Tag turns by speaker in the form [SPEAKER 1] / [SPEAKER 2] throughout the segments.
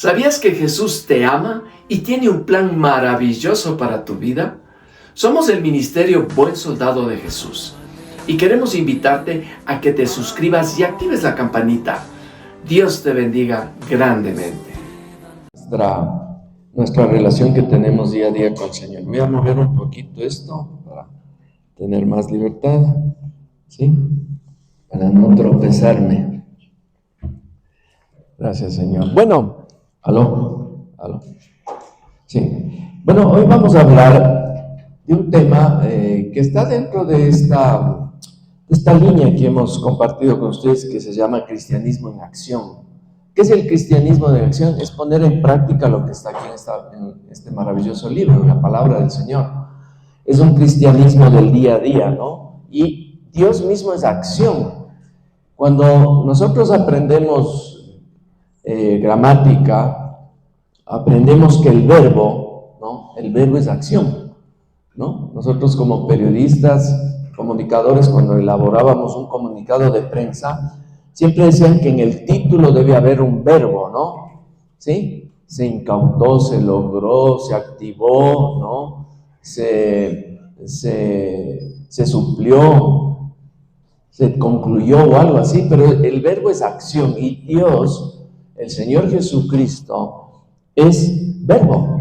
[SPEAKER 1] ¿Sabías que Jesús te ama y tiene un plan maravilloso para tu vida? Somos el Ministerio Buen Soldado de Jesús y queremos invitarte a que te suscribas y actives la campanita. Dios te bendiga grandemente.
[SPEAKER 2] Nuestra relación que tenemos día a día con el Señor. Voy a mover un poquito esto para tener más libertad, ¿sí? Para no tropezarme. Gracias, Señor. Bueno, aló. Sí. Bueno, hoy vamos a hablar de un tema que está dentro de esta línea que hemos compartido con ustedes, que se llama cristianismo en acción. ¿Qué es el cristianismo de acción? Es poner en práctica lo que está aquí en este maravilloso libro, la palabra del Señor. Es un cristianismo del día a día, ¿no? Y Dios mismo es acción. Cuando nosotros aprendemos gramática, aprendemos que el verbo, ¿no? El verbo es acción, ¿no? Nosotros como periodistas, comunicadores, cuando elaborábamos un comunicado de prensa, siempre decían que en el título debe haber un verbo, ¿no? ¿Sí? Se incautó, se logró, se activó, ¿no? Se suplió, se concluyó o algo así, pero el verbo es acción y Dios, el Señor Jesucristo, es verbo,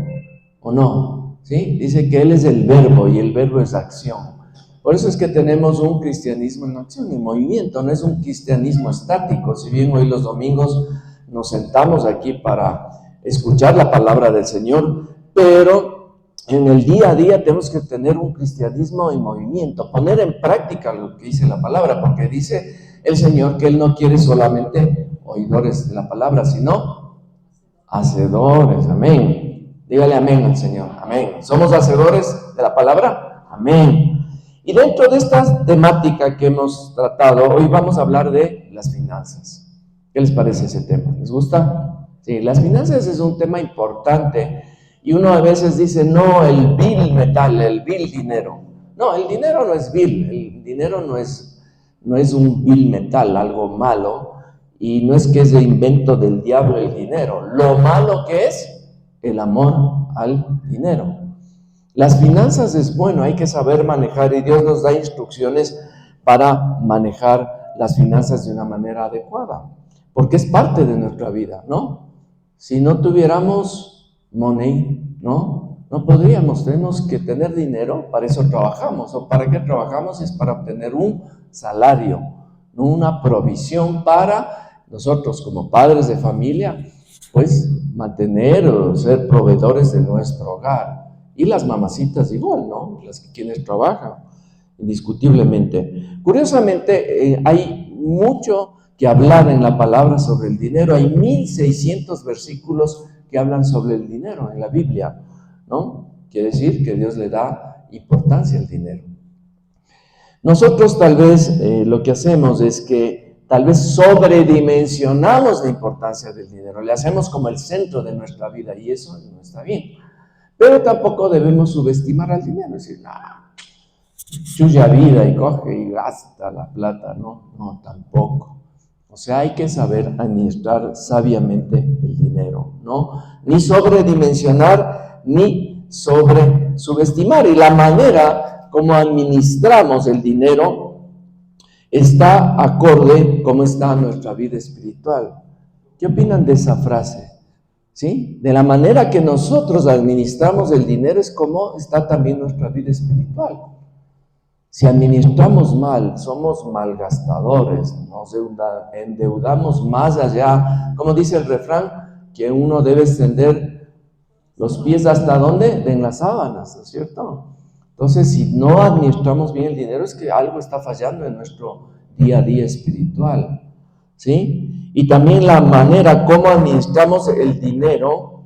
[SPEAKER 2] ¿o no? ¿Sí? Dice que Él es el verbo y el verbo es acción. Por eso es que tenemos un cristianismo en acción, en movimiento, no es un cristianismo estático. Si bien hoy los domingos nos sentamos aquí para escuchar la palabra del Señor, pero en el día a día tenemos que tener un cristianismo en movimiento, poner en práctica lo que dice la palabra, porque dice el Señor que Él no quiere solamente oidores de la palabra, sino hacedores. Amén. Dígale amén al Señor. Amén. ¿Somos hacedores de la palabra? Amén. Y dentro de esta temática que hemos tratado, hoy vamos a hablar de las finanzas. ¿Qué les parece ese tema? ¿Les gusta? Sí, las finanzas es un tema importante y uno a veces dice, no, el vil metal, el vil dinero. No, el dinero no es vil, el dinero no es un vil metal, algo malo, y no es que es de invento del diablo el dinero. Lo malo que es el amor al dinero. Las finanzas es bueno, hay que saber manejar y Dios nos da instrucciones para manejar las finanzas de una manera adecuada, porque es parte de nuestra vida, ¿no? Si no tuviéramos money, ¿no? No podríamos, tenemos que tener dinero, para eso trabajamos. ¿O para qué trabajamos? Es para obtener un salario, ¿no? Una provisión para nosotros como padres de familia, pues mantener o ser proveedores de nuestro hogar. Y las mamacitas igual, ¿no? Quienes trabajan, indiscutiblemente. Curiosamente, hay mucho que hablar en la palabra sobre el dinero. Hay 1600 versículos que hablan sobre el dinero en la Biblia, ¿no? Quiere decir que Dios le da importancia al dinero. Nosotros tal vez lo que hacemos es que tal vez sobredimensionamos la importancia del dinero. Le hacemos como el centro de nuestra vida y eso no está bien. Pero tampoco debemos subestimar al dinero, es decir, chulla vida y coge y gasta la plata, no, tampoco. O sea, hay que saber administrar sabiamente el dinero, ¿no? Ni sobredimensionar, ni subestimar. Y la manera como administramos el dinero está acorde cómo está nuestra vida espiritual. ¿Qué opinan de esa frase? ¿Sí? De la manera que nosotros administramos el dinero es como está también nuestra vida espiritual. Si administramos mal, somos malgastadores, nos endeudamos más allá. Como dice el refrán, que uno debe extender los pies hasta ¿dónde? En las sábanas, ¿no es cierto? Entonces, si no administramos bien el dinero, es que algo está fallando en nuestro día a día espiritual, ¿sí? Y también la manera como administramos el dinero,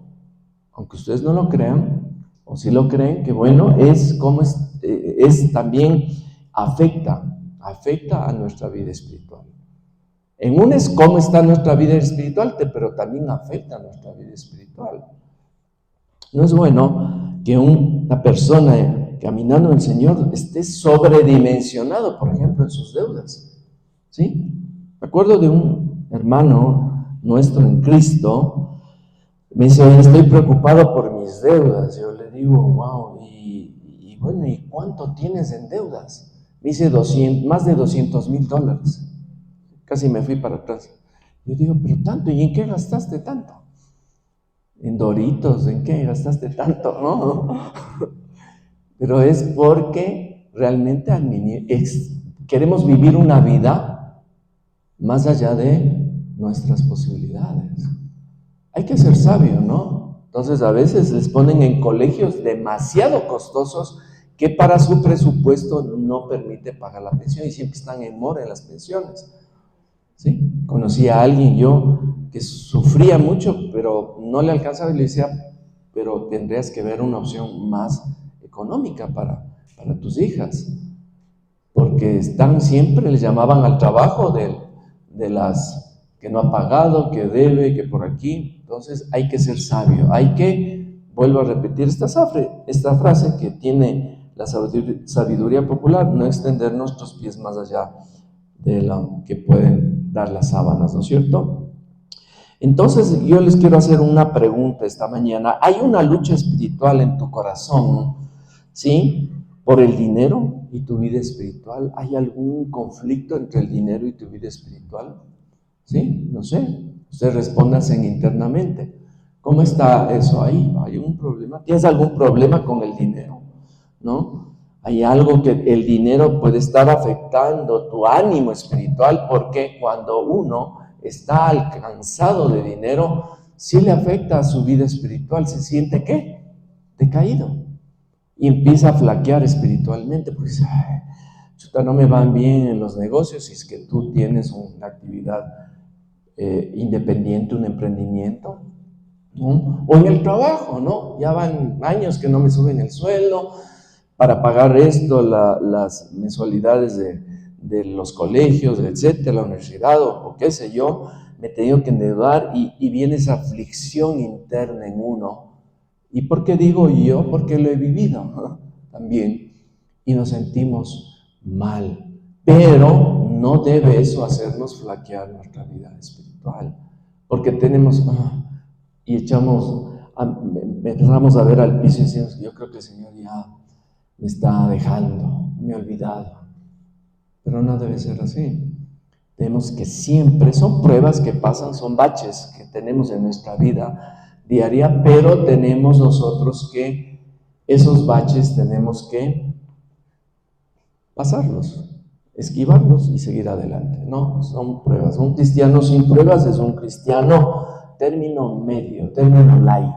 [SPEAKER 2] aunque ustedes no lo crean, o si lo creen, que bueno, es como es también afecta a nuestra vida espiritual. En uno es cómo está nuestra vida espiritual, pero también afecta a nuestra vida espiritual. No es bueno que una persona caminando en el Señor esté sobredimensionado, por ejemplo, en sus deudas, ¿sí? Me acuerdo de un hermano nuestro en Cristo, Me dice, oye, estoy preocupado por mis deudas. Yo le digo, wow, y bueno, ¿y cuánto tienes en deudas? Me dice más de $200,000. Casi me fui para atrás. Yo digo, pero tanto, ¿y en qué gastaste tanto? En Doritos, ¿en qué gastaste tanto? No. Pero es porque realmente queremos vivir una vida más allá de nuestras posibilidades. Hay que ser sabio, ¿no? Entonces a veces les ponen en colegios demasiado costosos que para su presupuesto no permite pagar la pensión y siempre están en mora en las pensiones. ¿Sí? Conocí a alguien yo que sufría mucho, pero no le alcanzaba y le decía, pero tendrías que ver una opción más económica para tus hijas, porque están siempre, les llamaban al trabajo de las que no ha pagado, que debe, que por aquí. Entonces hay que ser sabio, hay que, vuelvo a repetir esta frase que tiene la sabiduría popular, no extender nuestros pies más allá de lo que pueden dar las sábanas, ¿no es cierto? Entonces yo les quiero hacer una pregunta esta mañana. ¿Hay una lucha espiritual en tu corazón, sí, por el dinero y tu vida espiritual? ¿Hay algún conflicto entre el dinero y tu vida espiritual? ¿Sí? No sé. Ustedes respóndanse internamente. ¿Cómo está eso ahí? ¿Hay un problema? ¿Tienes algún problema con el dinero? ¿No? Hay algo que el dinero puede estar afectando tu ánimo espiritual, porque cuando uno está alcanzado de dinero, sí le afecta a su vida espiritual. ¿Se siente qué? Decaído. Y empieza a flaquear espiritualmente, porque dice, chuta, no me van bien en los negocios. Si es que tú tienes una actividad independiente, un emprendimiento, ¿no? O en el trabajo, ¿no? Ya van años que no me suben el sueldo para pagar esto, las mensualidades de los colegios, etcétera, la universidad o qué sé yo, me he tenido que endeudar y viene esa aflicción interna en uno. ¿Y por qué digo yo? Porque lo he vivido, ¿no? También, y nos sentimos mal. Pero no debe eso hacernos flaquear nuestra vida espiritual, porque tenemos, y empezamos a ver al piso y decimos, yo creo que el Señor ya me está dejando, me he olvidado. Pero no debe ser así. Tenemos que siempre, son pruebas que pasan, son baches que tenemos en nuestra vida diaria, pero tenemos nosotros que, esos baches tenemos que pasarlos, esquivarlos y seguir adelante. No, son pruebas. Un cristiano sin pruebas es un cristiano término medio, término light.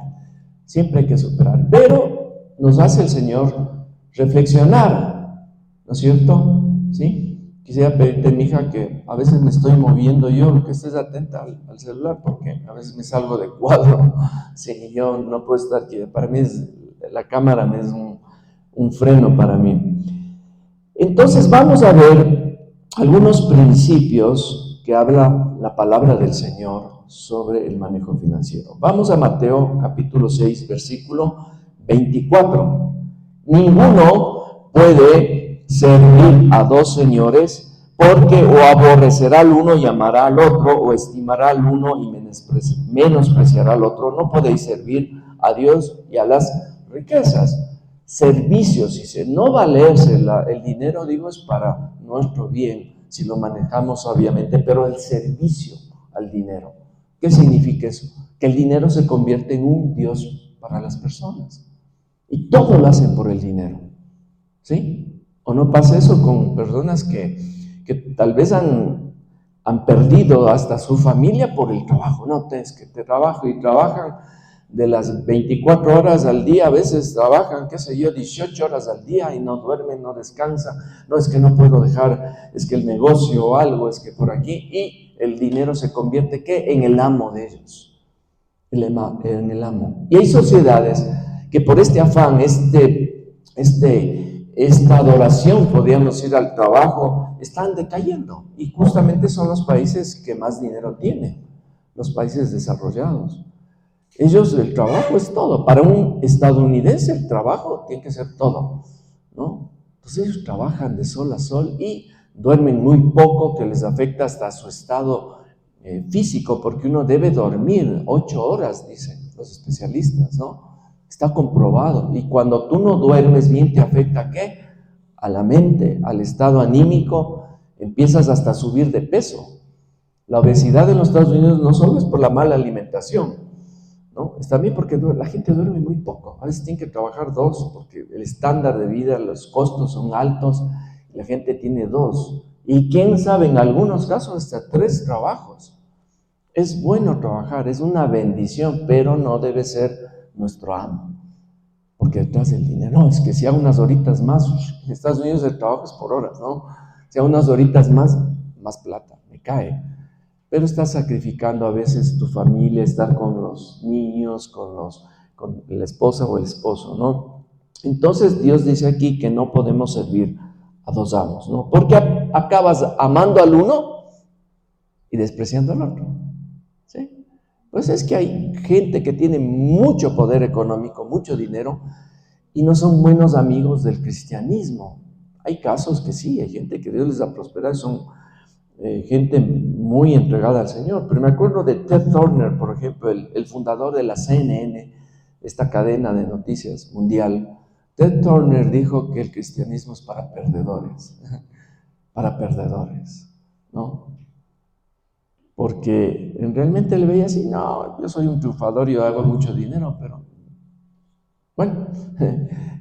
[SPEAKER 2] Siempre hay que superar, pero nos hace el Señor reflexionar, ¿no es cierto? ¿Sí? Quisiera pedirte, mija, que a veces me estoy moviendo yo, que estés atenta al celular, porque a veces me salgo de cuadro. Sí, yo no puedo estar aquí. Para mí la cámara es un freno para mí. Entonces vamos a ver algunos principios que habla la palabra del Señor sobre el manejo financiero. Vamos a Mateo capítulo 6, versículo 24. Ninguno puede servir a dos señores, porque o aborrecerá al uno y amará al otro, o estimará al uno y menospreciará al otro. No podéis servir a Dios y a las riquezas. Servicios, dice, no valerse el dinero, digo, es para nuestro bien, si lo manejamos sabiamente, pero el servicio al dinero. ¿Qué significa eso? Que el dinero se convierte en un Dios para las personas. Y todo lo hacen por el dinero. ¿Sí? ¿O no pasa eso con personas que tal vez han perdido hasta su familia por el trabajo? No, es que te trabajo y trabajan de las 24 horas al día, a veces trabajan, 18 horas al día y no duermen, no descansan. No, es que no puedo dejar, es que el negocio o algo, es que por aquí, y el dinero se convierte, ¿qué? En el amo de ellos, en el amo. Y hay sociedades que por este afán, esta adoración, podríamos ir al trabajo, están decayendo, y justamente son los países que más dinero tienen, los países desarrollados. Ellos, el trabajo es todo. Para un estadounidense el trabajo tiene que ser todo, ¿no? Entonces ellos trabajan de sol a sol y duermen muy poco, que les afecta hasta su estado físico, porque uno debe dormir 8 horas, dicen. los especialistas, ¿no? Está comprobado. Y cuando tú no duermes bien, ¿te afecta a qué? A la mente, al estado anímico, empiezas hasta a subir de peso. La obesidad en los Estados Unidos no solo es por la mala alimentación, ¿no? Es también porque la gente duerme muy poco. A veces tienen que trabajar 2, porque el estándar de vida, los costos son altos, y la gente tiene 2. Y quién sabe, en algunos casos hasta 3 trabajos. Es bueno trabajar, es una bendición, pero no debe ser nuestro amo. Porque detrás del dinero, no, es que si hago unas horitas más, en Estados Unidos el trabajo es por horas, ¿no? Si hago unas horitas más plata, me cae. Pero estás sacrificando a veces tu familia, estar con los niños, con la esposa o el esposo, ¿no? Entonces Dios dice aquí que no podemos servir a 2 amos, ¿no? Porque acabas amando al uno y despreciando al otro, ¿sí? Pues es que hay gente que tiene mucho poder económico, mucho dinero, y no son buenos amigos del cristianismo. Hay casos que sí, hay gente que Dios les da prosperidad, son gente muy entregada al Señor. Pero me acuerdo de Ted Turner, por ejemplo, el fundador de la CNN, esta cadena de noticias mundial. Ted Turner dijo que el cristianismo es para perdedores, ¿no? Porque realmente le veía así, no, yo soy un triunfador y yo hago mucho dinero, pero bueno,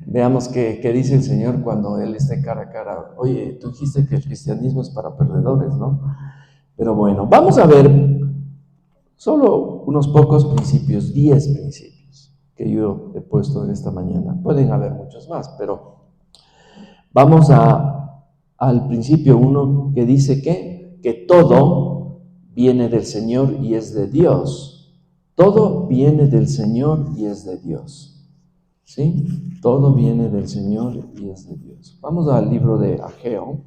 [SPEAKER 2] veamos qué dice el Señor cuando Él esté cara a cara. Oye, tú dijiste que el cristianismo es para perdedores, ¿no? Pero bueno, vamos a ver solo unos pocos principios, 10 principios que yo he puesto en esta mañana. Pueden haber muchos más, pero vamos al principio 1 que dice que todo viene del Señor y es de Dios. Todo viene del Señor y es de Dios. ¿Sí? Todo viene del Señor y es de Dios. Vamos al libro de Ageo.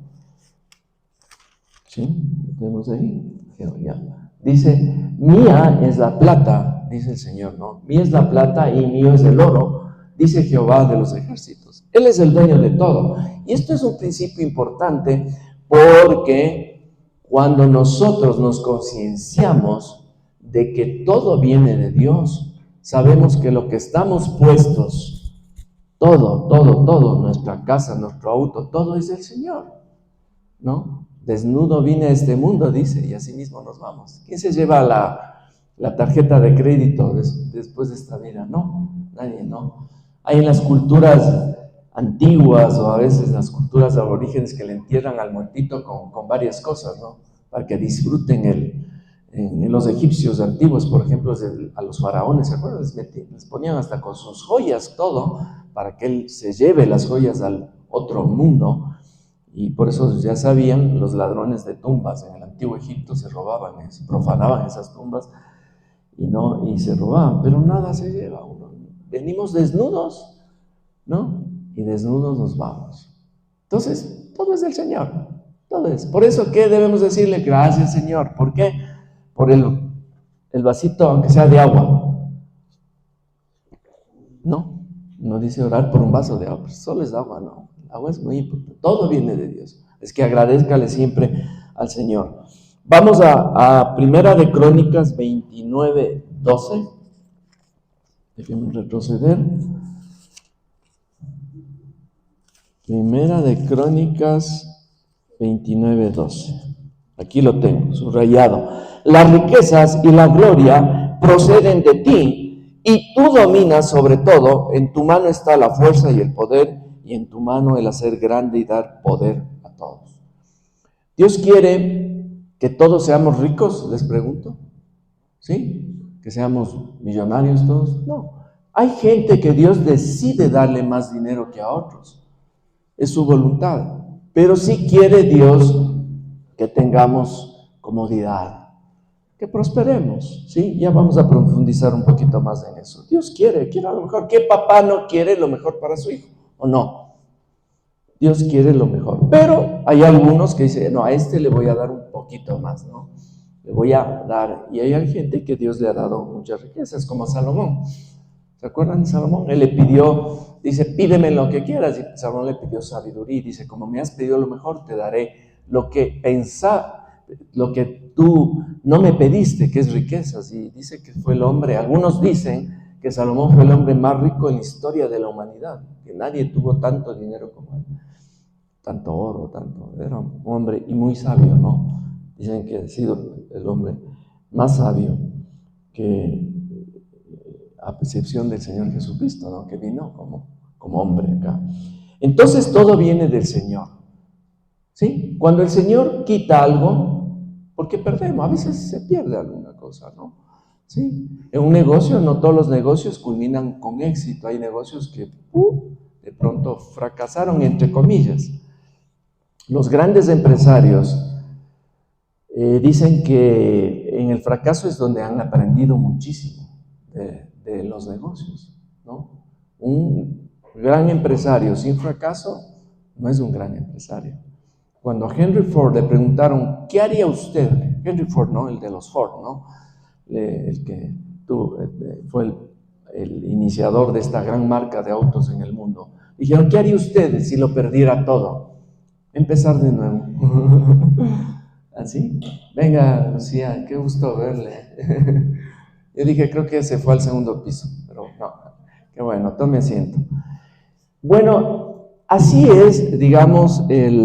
[SPEAKER 2] ¿Sí? ¿Tenemos ahí? Ageo, ya. Dice, mía es la plata, dice el Señor, ¿no? Mía es la plata y mío es el oro, dice Jehová de los ejércitos. Él es el dueño de todo. Y esto es un principio importante porque cuando nosotros nos concienciamos de que todo viene de Dios, sabemos que lo que estamos puestos, todo, nuestra casa, nuestro auto, todo es del Señor, ¿no? Desnudo vine a este mundo, dice, y así mismo nos vamos. ¿Quién se lleva la tarjeta de crédito después de esta vida? No, nadie, no. Hay en las culturas antiguas o a veces las culturas aborígenes que le entierran al muertito con varias cosas, ¿no? Para que disfruten en los egipcios antiguos, por ejemplo, a los faraones, ¿se acuerdan? Les ponían hasta con sus joyas, todo, para que él se lleve las joyas al otro mundo. Y por eso ya sabían, los ladrones de tumbas en el antiguo Egipto se robaban, se profanaban esas tumbas y se robaban, pero nada se lleva uno. Venimos desnudos, ¿no? Y desnudos nos vamos. Entonces, todo es del Señor, todo es. Por eso, ¿qué debemos decirle? Gracias, Señor. ¿Por qué? Por el vasito, aunque sea de agua. No dice orar por un vaso de agua, solo es agua, no. El agua es muy importante, todo viene de Dios. Es que agradézcale siempre al Señor. Vamos a Primera de Crónicas 29:12. Déjenme retroceder. Primera de Crónicas 29:12. Aquí lo tengo, subrayado. Las riquezas y la gloria proceden de ti, y tú dominas sobre todo. En tu mano está la fuerza y el poder, y en tu mano el hacer grande y dar poder a todos. ¿Dios quiere que todos seamos ricos? Les pregunto. ¿Sí? ¿Que seamos millonarios todos? No. Hay gente que Dios decide darle más dinero que a otros. Es su voluntad. Pero sí quiere Dios que tengamos comodidad, que prosperemos, ¿sí? Ya vamos a profundizar un poquito más en eso. Dios quiere a lo mejor. ¿Qué papá no quiere lo mejor para su hijo? ¿O no? Dios quiere lo mejor. Pero hay algunos que dicen, no, a este le voy a dar un poquito más, ¿no? Le voy a dar. Y hay gente que Dios le ha dado muchas riquezas, como a Salomón. ¿Se acuerdan de Salomón? Él le pidió, dice, pídeme lo que quieras. Y Salomón le pidió sabiduría y dice, como me has pedido lo mejor, te daré lo que tú no me pediste, que es riquezas. Y dice que fue el hombre, algunos dicen que Salomón fue el hombre más rico en la historia de la humanidad, que nadie tuvo tanto dinero como él, tanto oro, era un hombre y muy sabio, ¿no? Dicen que ha sido el hombre más sabio que, a excepción del Señor Jesucristo, ¿no? Que vino como hombre acá. Entonces todo viene del Señor, ¿sí? Cuando el Señor quita algo, porque perdemos, a veces se pierde alguna cosa, ¿no? ¿Sí? En un negocio, no todos los negocios culminan con éxito, hay negocios que de pronto fracasaron, entre comillas. Los grandes empresarios dicen que en el fracaso es donde han aprendido muchísimo de los negocios, ¿no? Un gran empresario sin fracaso no es un gran empresario. Cuando a Henry Ford le preguntaron, ¿qué haría usted? Henry Ford, ¿no? El de los Ford, ¿no? El que fue el iniciador de esta gran marca de autos en el mundo. Dijeron, ¿qué haría usted si lo perdiera todo? Empezar de nuevo. ¿Así? Venga, Lucía, qué gusto verle. Yo dije, creo que se fue al segundo piso, pero no, qué bueno, tome asiento. Bueno, así es, digamos, el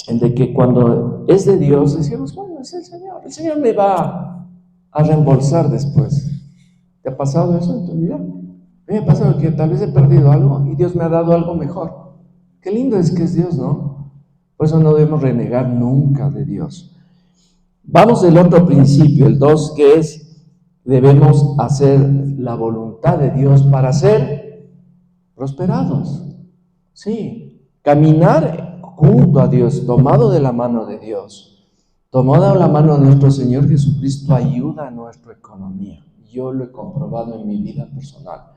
[SPEAKER 2] de que cuando es de Dios, decimos, bueno, es el Señor me va a reembolsar después. ¿Te ha pasado eso en tu vida? A mí me ha pasado que tal vez he perdido algo y Dios me ha dado algo mejor. Qué lindo es que es Dios, ¿no? Por eso no debemos renegar nunca de Dios. Vamos del otro principio, el 2, que es, debemos hacer la voluntad de Dios para ser prosperados. Sí, caminar junto a Dios, tomado de la mano de Dios, tomado de la mano de nuestro Señor Jesucristo, ayuda a nuestra economía. Yo lo he comprobado en mi vida personal.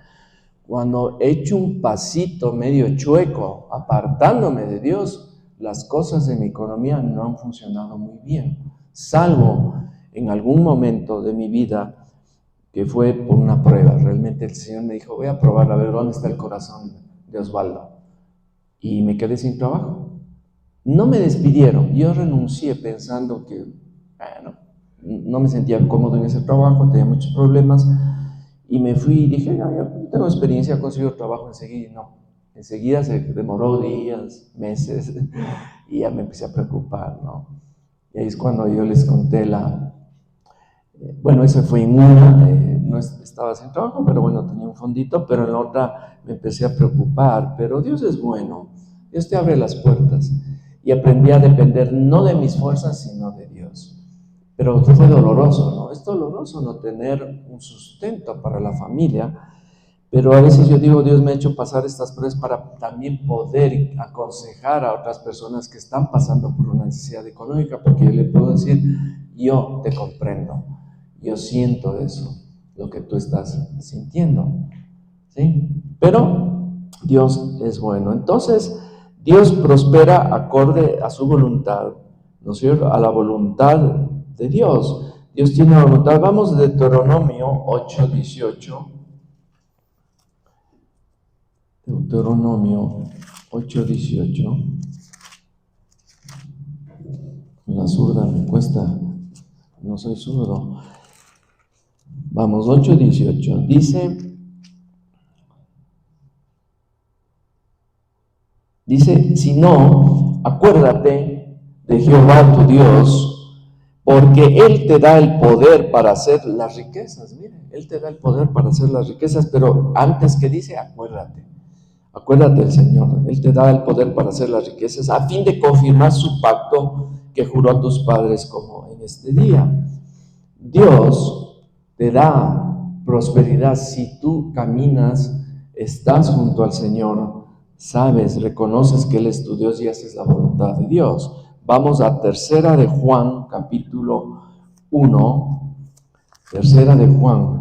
[SPEAKER 2] Cuando he hecho un pasito medio chueco, apartándome de Dios, las cosas de mi economía no han funcionado muy bien, salvo en algún momento de mi vida que fue por una prueba. Realmente el Señor me dijo, voy a probar a ver dónde está el corazón de Osvaldo. Y me quedé sin trabajo. No me despidieron, yo renuncié pensando que, bueno, no me sentía cómodo en ese trabajo, tenía muchos problemas. Y me fui y dije, no, yo tengo experiencia, consigo trabajo enseguida. No, enseguida se demoró días, meses, y ya me empecé a preocupar, ¿no? Y ahí es cuando yo les conté bueno, eso fue en una, no estaba sin trabajo, pero bueno, tenía un fondito, pero en la otra me empecé a preocupar. Pero Dios es bueno, Dios te abre las puertas. Y aprendí a depender no de mis fuerzas, sino de Dios. Pero fue doloroso, ¿no? Es doloroso no tener un sustento para la familia, pero a veces yo digo, Dios me ha hecho pasar estas pruebas para también poder aconsejar a otras personas que están pasando por una necesidad económica, porque yo le puedo decir, yo te comprendo, yo siento eso, lo que tú estás sintiendo, ¿sí? Pero Dios es bueno. Entonces, Dios prospera acorde a su voluntad, ¿no es cierto? A la voluntad de Dios. Dios tiene una voluntad. Vamos de Deuteronomio 8:18. Deuteronomio 8:18. La zurda me cuesta, no soy zurdo. Vamos, 8:18. Dice, si no, acuérdate de Jehová tu Dios, porque Él te da el poder para hacer las riquezas. Mire, Él te da el poder para hacer las riquezas, pero antes que dice, acuérdate del Señor. Él te da el poder para hacer las riquezas, a fin de confirmar su pacto que juró a tus padres como en este día. Dios te da prosperidad si tú caminas, estás junto al Señor, sabes, reconoces que Él es tu Dios y haces la voluntad de Dios. Vamos a Tercera de Juan, capítulo 1. Tercera de Juan.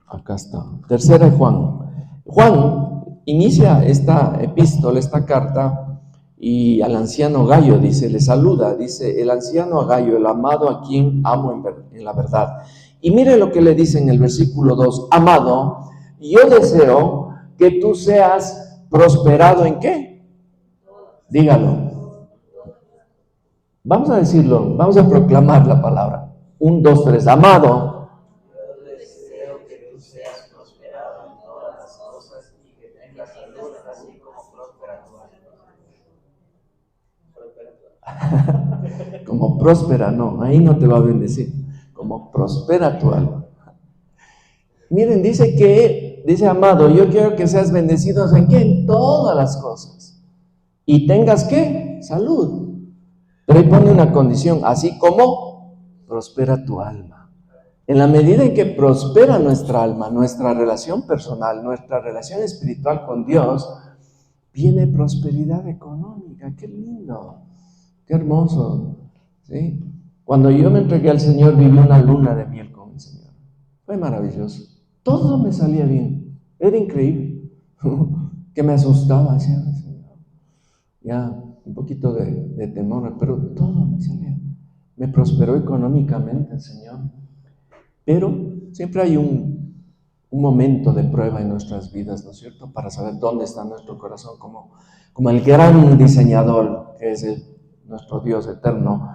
[SPEAKER 2] Acá está. Tercera de Juan. Juan inicia esta epístola, esta carta, y al anciano Gayo dice, le saluda, dice, el anciano Gayo, el amado a quien amo en la verdad. Y mire lo que le dice en el versículo 2, amado, yo deseo que tú seas prosperado ¿en qué? Dígalo. Vamos a decirlo, vamos a proclamar la palabra. 1, 2, 3. Amado,
[SPEAKER 3] Yo deseo que tú seas prosperado en todas las cosas y que tengas salud, así como próspera tu alma.
[SPEAKER 2] como próspera, no, ahí no te va a bendecir. Como prospera tu alma. Miren, dice amado, yo quiero que seas bendecido ¿en qué? En todas las cosas. Y tengas ¿qué? Salud. Pero ahí pone una condición, así como prospera tu alma. En la medida en que prospera nuestra alma, nuestra relación personal, nuestra relación espiritual con Dios, viene prosperidad económica. ¡Qué lindo! ¡Qué hermoso! ¿Sí? Cuando yo me entregué al Señor, viví una luna de miel con el Señor. Fue maravilloso. Todo me salía bien. Era increíble. Que me asustaba, decía, Señor. Ya, un poquito de temor, pero todo me salía. Me prosperó económicamente el Señor. Pero siempre hay un momento de prueba en nuestras vidas, ¿no es cierto? Para saber dónde está nuestro corazón, como el gran diseñador, que es nuestro Dios eterno.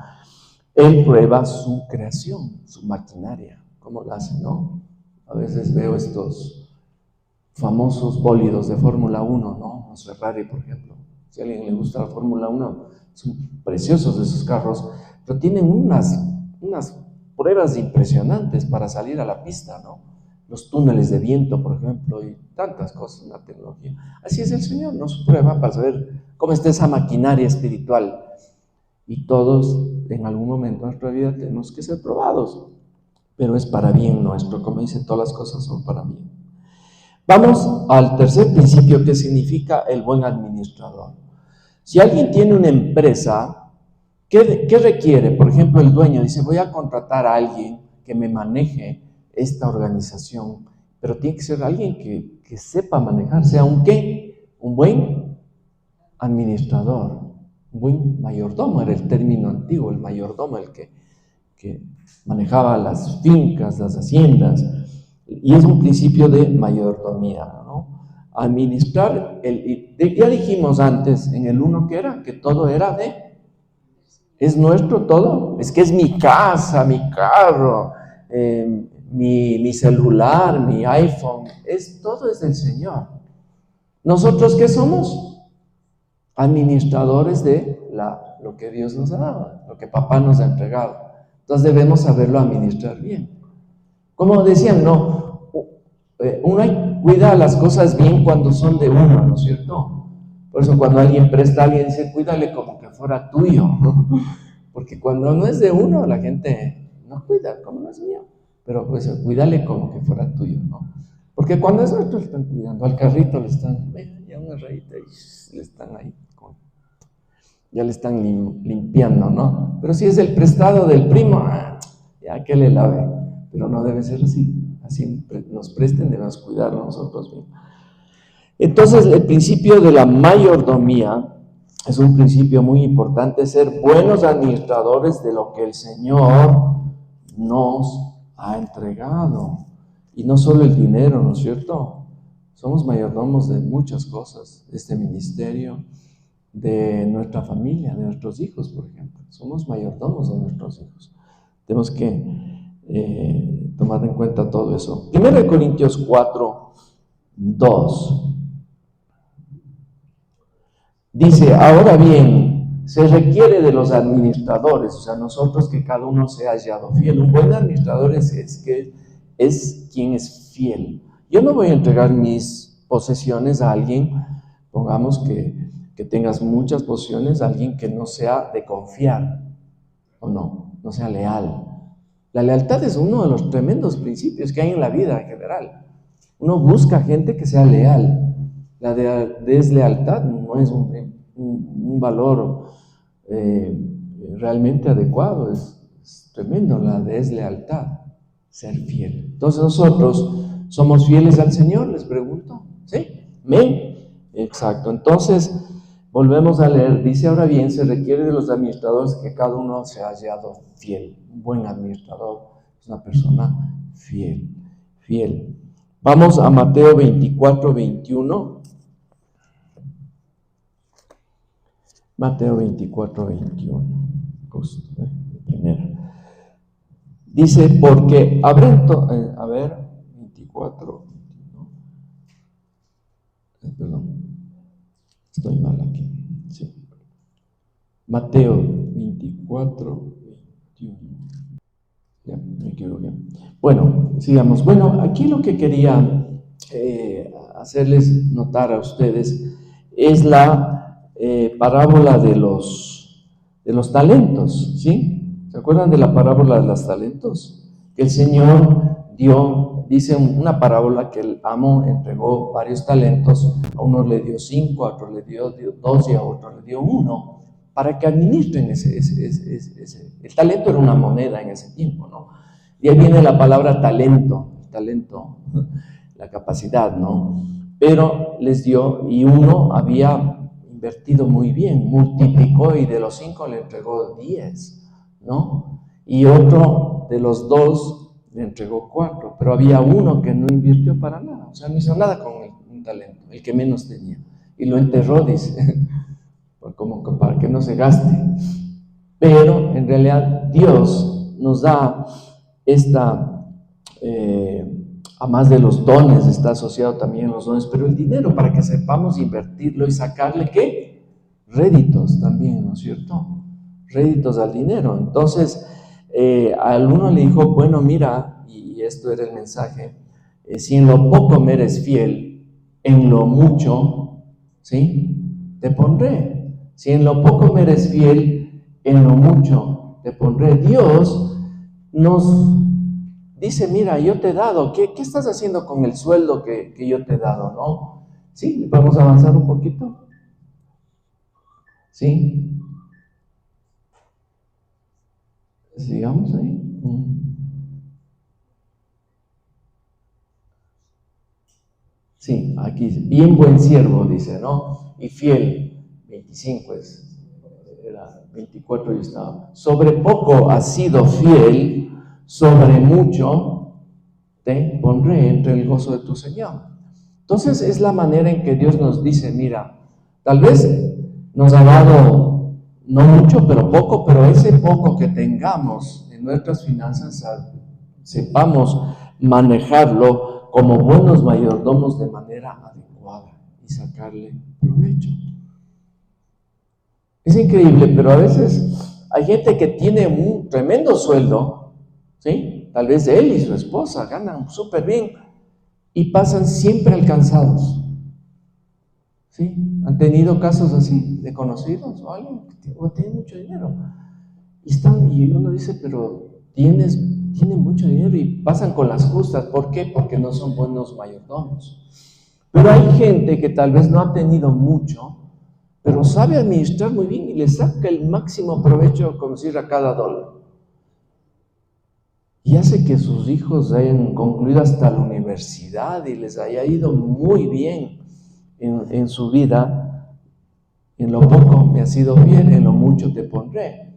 [SPEAKER 2] Él prueba su creación, su maquinaria, cómo la hace, ¿no? A veces veo estos famosos bólidos de Fórmula 1, ¿no? Los Ferrari, por ejemplo. Si a alguien le gusta la Fórmula 1, son preciosos esos carros, pero tienen unas pruebas impresionantes para salir a la pista, ¿no? Los túneles de viento, por ejemplo, y tantas cosas en la tecnología. Así es el Señor, nos prueba para saber cómo está esa maquinaria espiritual. Y todos, en algún momento de nuestra vida, tenemos que ser probados, pero es para bien nuestro, como dice, todas las cosas son para bien. Vamos al tercer principio, que significa el buen administrador. Si alguien tiene una empresa, ¿qué requiere? Por ejemplo, el dueño dice, voy a contratar a alguien que me maneje esta organización, pero tiene que ser alguien que sepa manejar, sea un buen administrador, un buen mayordomo, era el término antiguo, el mayordomo, el que manejaba las fincas, las haciendas, y es un principio de mayordomía, ¿no? Administrar, ya dijimos antes en el 1 que todo era es nuestro todo, es que es mi casa, mi carro, mi celular, mi iPhone, todo es del Señor. ¿Nosotros qué somos? Administradores de lo que Dios nos ha dado, lo que papá nos ha entregado. Entonces debemos saberlo administrar bien. Como decían, no, uno cuida las cosas bien cuando son de uno, ¿no es cierto? Por eso cuando alguien presta a alguien dice, cuídale como que fuera tuyo, ¿no? Porque cuando no es de uno, la gente no cuida, como no es mío. Pero pues cuídale como que fuera tuyo, ¿no? Porque cuando es nuestro, le están cuidando. Al carrito le están, ya una rayita y le están ahí, ya le están limpiando, ¿no? Pero si es el prestado del primo, ya que le lave. Pero no debe ser así. Así nos presten, debemos cuidar nosotros bien. Entonces, el principio de la mayordomía es un principio muy importante, ser buenos administradores de lo que el Señor nos ha entregado. Y no solo el dinero, ¿no es cierto? Somos mayordomos de muchas cosas, de este ministerio, de nuestra familia, de nuestros hijos, por ejemplo. Somos mayordomos de nuestros hijos. Tenemos que tomar en cuenta todo eso. 1 Corintios 4, 2. Dice, ahora bien, se requiere de los administradores, o sea, nosotros que cada uno sea hallado fiel. Un buen administrador es quien es fiel. Yo no voy a entregar mis posesiones a alguien, pongamos que tengas muchas posesiones, a alguien que no sea de confiar, o no sea leal. La lealtad es uno de los tremendos principios que hay en la vida en general. Uno busca gente que sea leal. La deslealtad no es un valor realmente adecuado, es tremendo la deslealtad, ser fiel. Entonces nosotros somos fieles al Señor, les pregunto, ¿sí? ¿Amén? Exacto. Entonces volvemos a leer, dice ahora bien, se requiere de los administradores que cada uno sea hallado fiel. Un buen administrador es una persona fiel. Vamos a Mateo 24, 21. Mateo 24, 21. Justo, primera. Dice, porque habrá 24, perdón, estoy mal aquí, sí. Mateo 24, 21. Ya, me equivoqué. Bueno, sigamos. Bueno, aquí lo que quería hacerles notar a ustedes es la parábola de los talentos, ¿sí? ¿Se acuerdan de la parábola de los talentos? Que el Señor dice una parábola que el amo entregó varios talentos, a uno le dio 5, a otro le dio 2 y a otro le dio 1, para que administren ese. El talento era una moneda en ese tiempo, ¿no? Y ahí viene la palabra talento, la capacidad, ¿no? Pero les dio, y uno había invertido muy bien, multiplicó y de los 5 le entregó 10, ¿no? Y otro de los 2 le entregó 4, pero había uno que no invirtió para nada, o sea, no hizo nada con un talento, el que menos tenía, y lo enterró, dice, como para que no se gaste. Pero en realidad Dios nos da además de los dones, está asociado también los dones, pero el dinero para que sepamos invertirlo y sacarle, ¿qué? Réditos también, ¿no es cierto? Réditos al dinero. Entonces, al uno le dijo, bueno, mira, y esto era el mensaje, si en lo poco me eres fiel, en lo mucho, ¿sí? Te pondré. Si en lo poco me eres fiel, en lo mucho te pondré. Dios nos dice, mira, yo te he dado, ¿qué estás haciendo con el sueldo que yo te he dado, no? ¿Sí? ¿Vamos a avanzar un poquito? ¿Sí? Sigamos ahí. Sí, aquí, bien buen siervo, dice, ¿no? Y fiel, 25 era 24 yo estaba. Sobre poco has sido fiel, sobre mucho te pondré entre el gozo de tu Señor. Entonces es la manera en que Dios nos dice, mira, tal vez nos ha dado no mucho, pero poco, pero ese poco que tengamos en nuestras finanzas, sepamos manejarlo como buenos mayordomos de manera adecuada y sacarle provecho. Es increíble, pero a veces hay gente que tiene un tremendo sueldo, ¿sí? Tal vez él y su esposa ganan súper bien y pasan siempre alcanzados, ¿sí? Han tenido casos así de conocidos o alguien que tiene mucho dinero y uno dice, pero tiene mucho dinero y pasan con las justas. ¿Por qué? Porque no son buenos mayordomos. Pero hay gente que tal vez no ha tenido mucho, pero sabe administrar muy bien y le saca el máximo provecho, como decir, a cada dólar. Y hace que sus hijos hayan concluido hasta la universidad y les haya ido muy bien en su vida. En lo poco me has sido fiel, en lo mucho te pondré.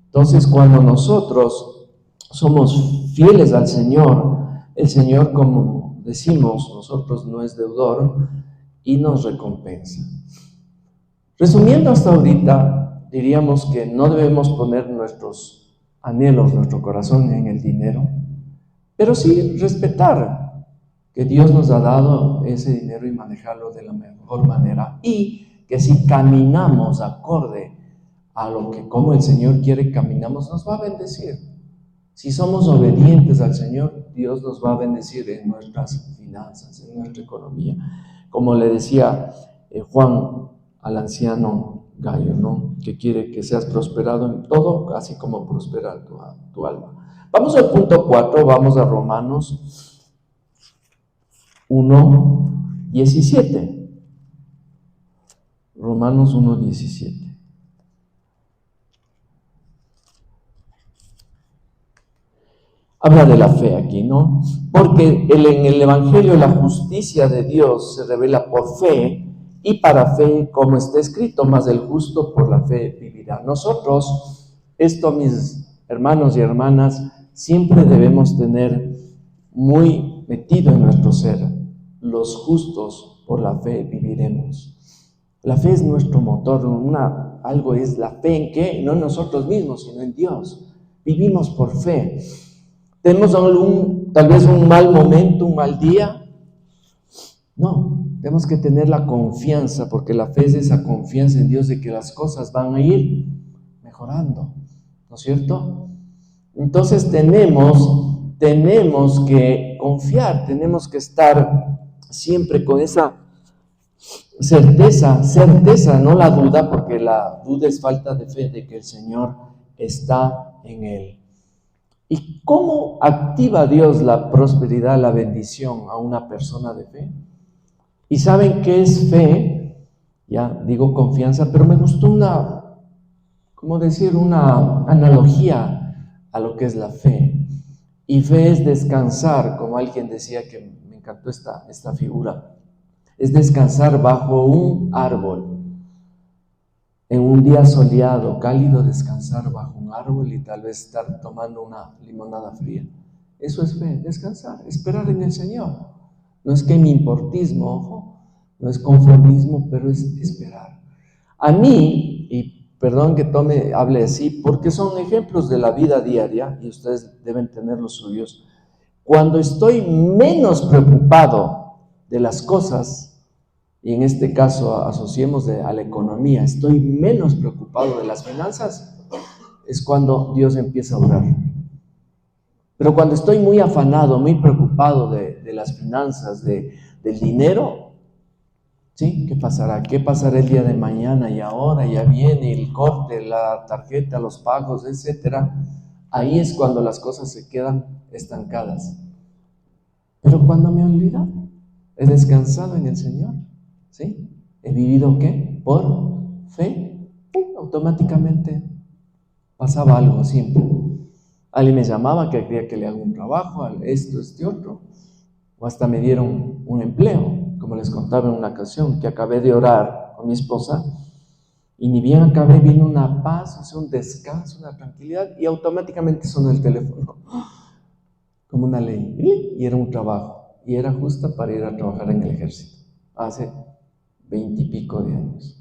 [SPEAKER 2] Entonces, cuando nosotros somos fieles al Señor, el Señor, como decimos, nosotros no es deudor y nos recompensa. Resumiendo hasta ahorita, diríamos que no debemos poner nuestros anhelos, nuestro corazón en el dinero, pero sí respetar que Dios nos ha dado ese dinero y manejarlo de la mejor manera, y que si caminamos acorde a lo que como el Señor quiere caminamos, nos va a bendecir. Si somos obedientes al Señor, Dios nos va a bendecir en nuestras finanzas, en nuestra economía. Como le decía Juan al anciano Gallo, ¿no? Que quiere que seas prosperado en todo, así como prospera tu alma. Vamos al punto 4, vamos a Romanos 1:17. Romanos 1:17. Habla de la fe aquí, ¿no? Porque en el Evangelio la justicia de Dios se revela por fe y para fe, como está escrito, mas el justo por la fe vivirá. Nosotros, esto, mis hermanos y hermanas, siempre debemos tener muy metido en nuestro ser: los justos por la fe viviremos. La fe es nuestro motor, una algo es la fe en qué, no en nosotros mismos, sino en Dios. Vivimos por fe. ¿Tenemos tal vez un mal momento, un mal día? No, tenemos que tener la confianza, porque la fe es esa confianza en Dios de que las cosas van a ir mejorando, ¿no es cierto? Entonces tenemos que confiar, tenemos que estar siempre con esa certeza, no la duda, porque la duda es falta de fe de que el Señor está en él. ¿Y cómo activa Dios la prosperidad, la bendición a una persona de fe? ¿Y saben qué es fe? Ya digo confianza, pero me gustó una analogía a lo que es la fe. Y fe es descansar, como alguien decía, que me encantó esta figura. Es descansar bajo un árbol. En un día soleado, cálido, descansar bajo un árbol y tal vez estar tomando una limonada fría. Eso es fe, descansar, esperar en el Señor. No es que mi importismo, ojo, no es conformismo, pero es esperar. A mí, y perdón que hable así, porque son ejemplos de la vida diaria y ustedes deben tener los suyos. Cuando estoy menos preocupado de las cosas, y en este caso asociemos a la economía, estoy menos preocupado de las finanzas, es cuando Dios empieza a obrar. Pero cuando estoy muy afanado, muy preocupado de las finanzas, del dinero, ¿sí? ¿Qué pasará? ¿Qué pasará el día de mañana? Y ahora ya viene el corte, la tarjeta, los pagos, etcétera. Ahí es cuando las cosas se quedan estancadas. Pero cuando me olvido, he descansado en el Señor, ¿sí? He vivido ¿qué? Por fe. Automáticamente pasaba algo siempre. Alguien me llamaba que quería que le haga un trabajo, esto, otro. O hasta me dieron un empleo, como les contaba en una ocasión, que acabé de orar con mi esposa. Y ni bien acabé, vino una paz, un descanso, una tranquilidad, y automáticamente sonó el teléfono. Como una ley. Y era un trabajo. Y era justo para ir a trabajar en el ejército. Hace 20 y pico de años.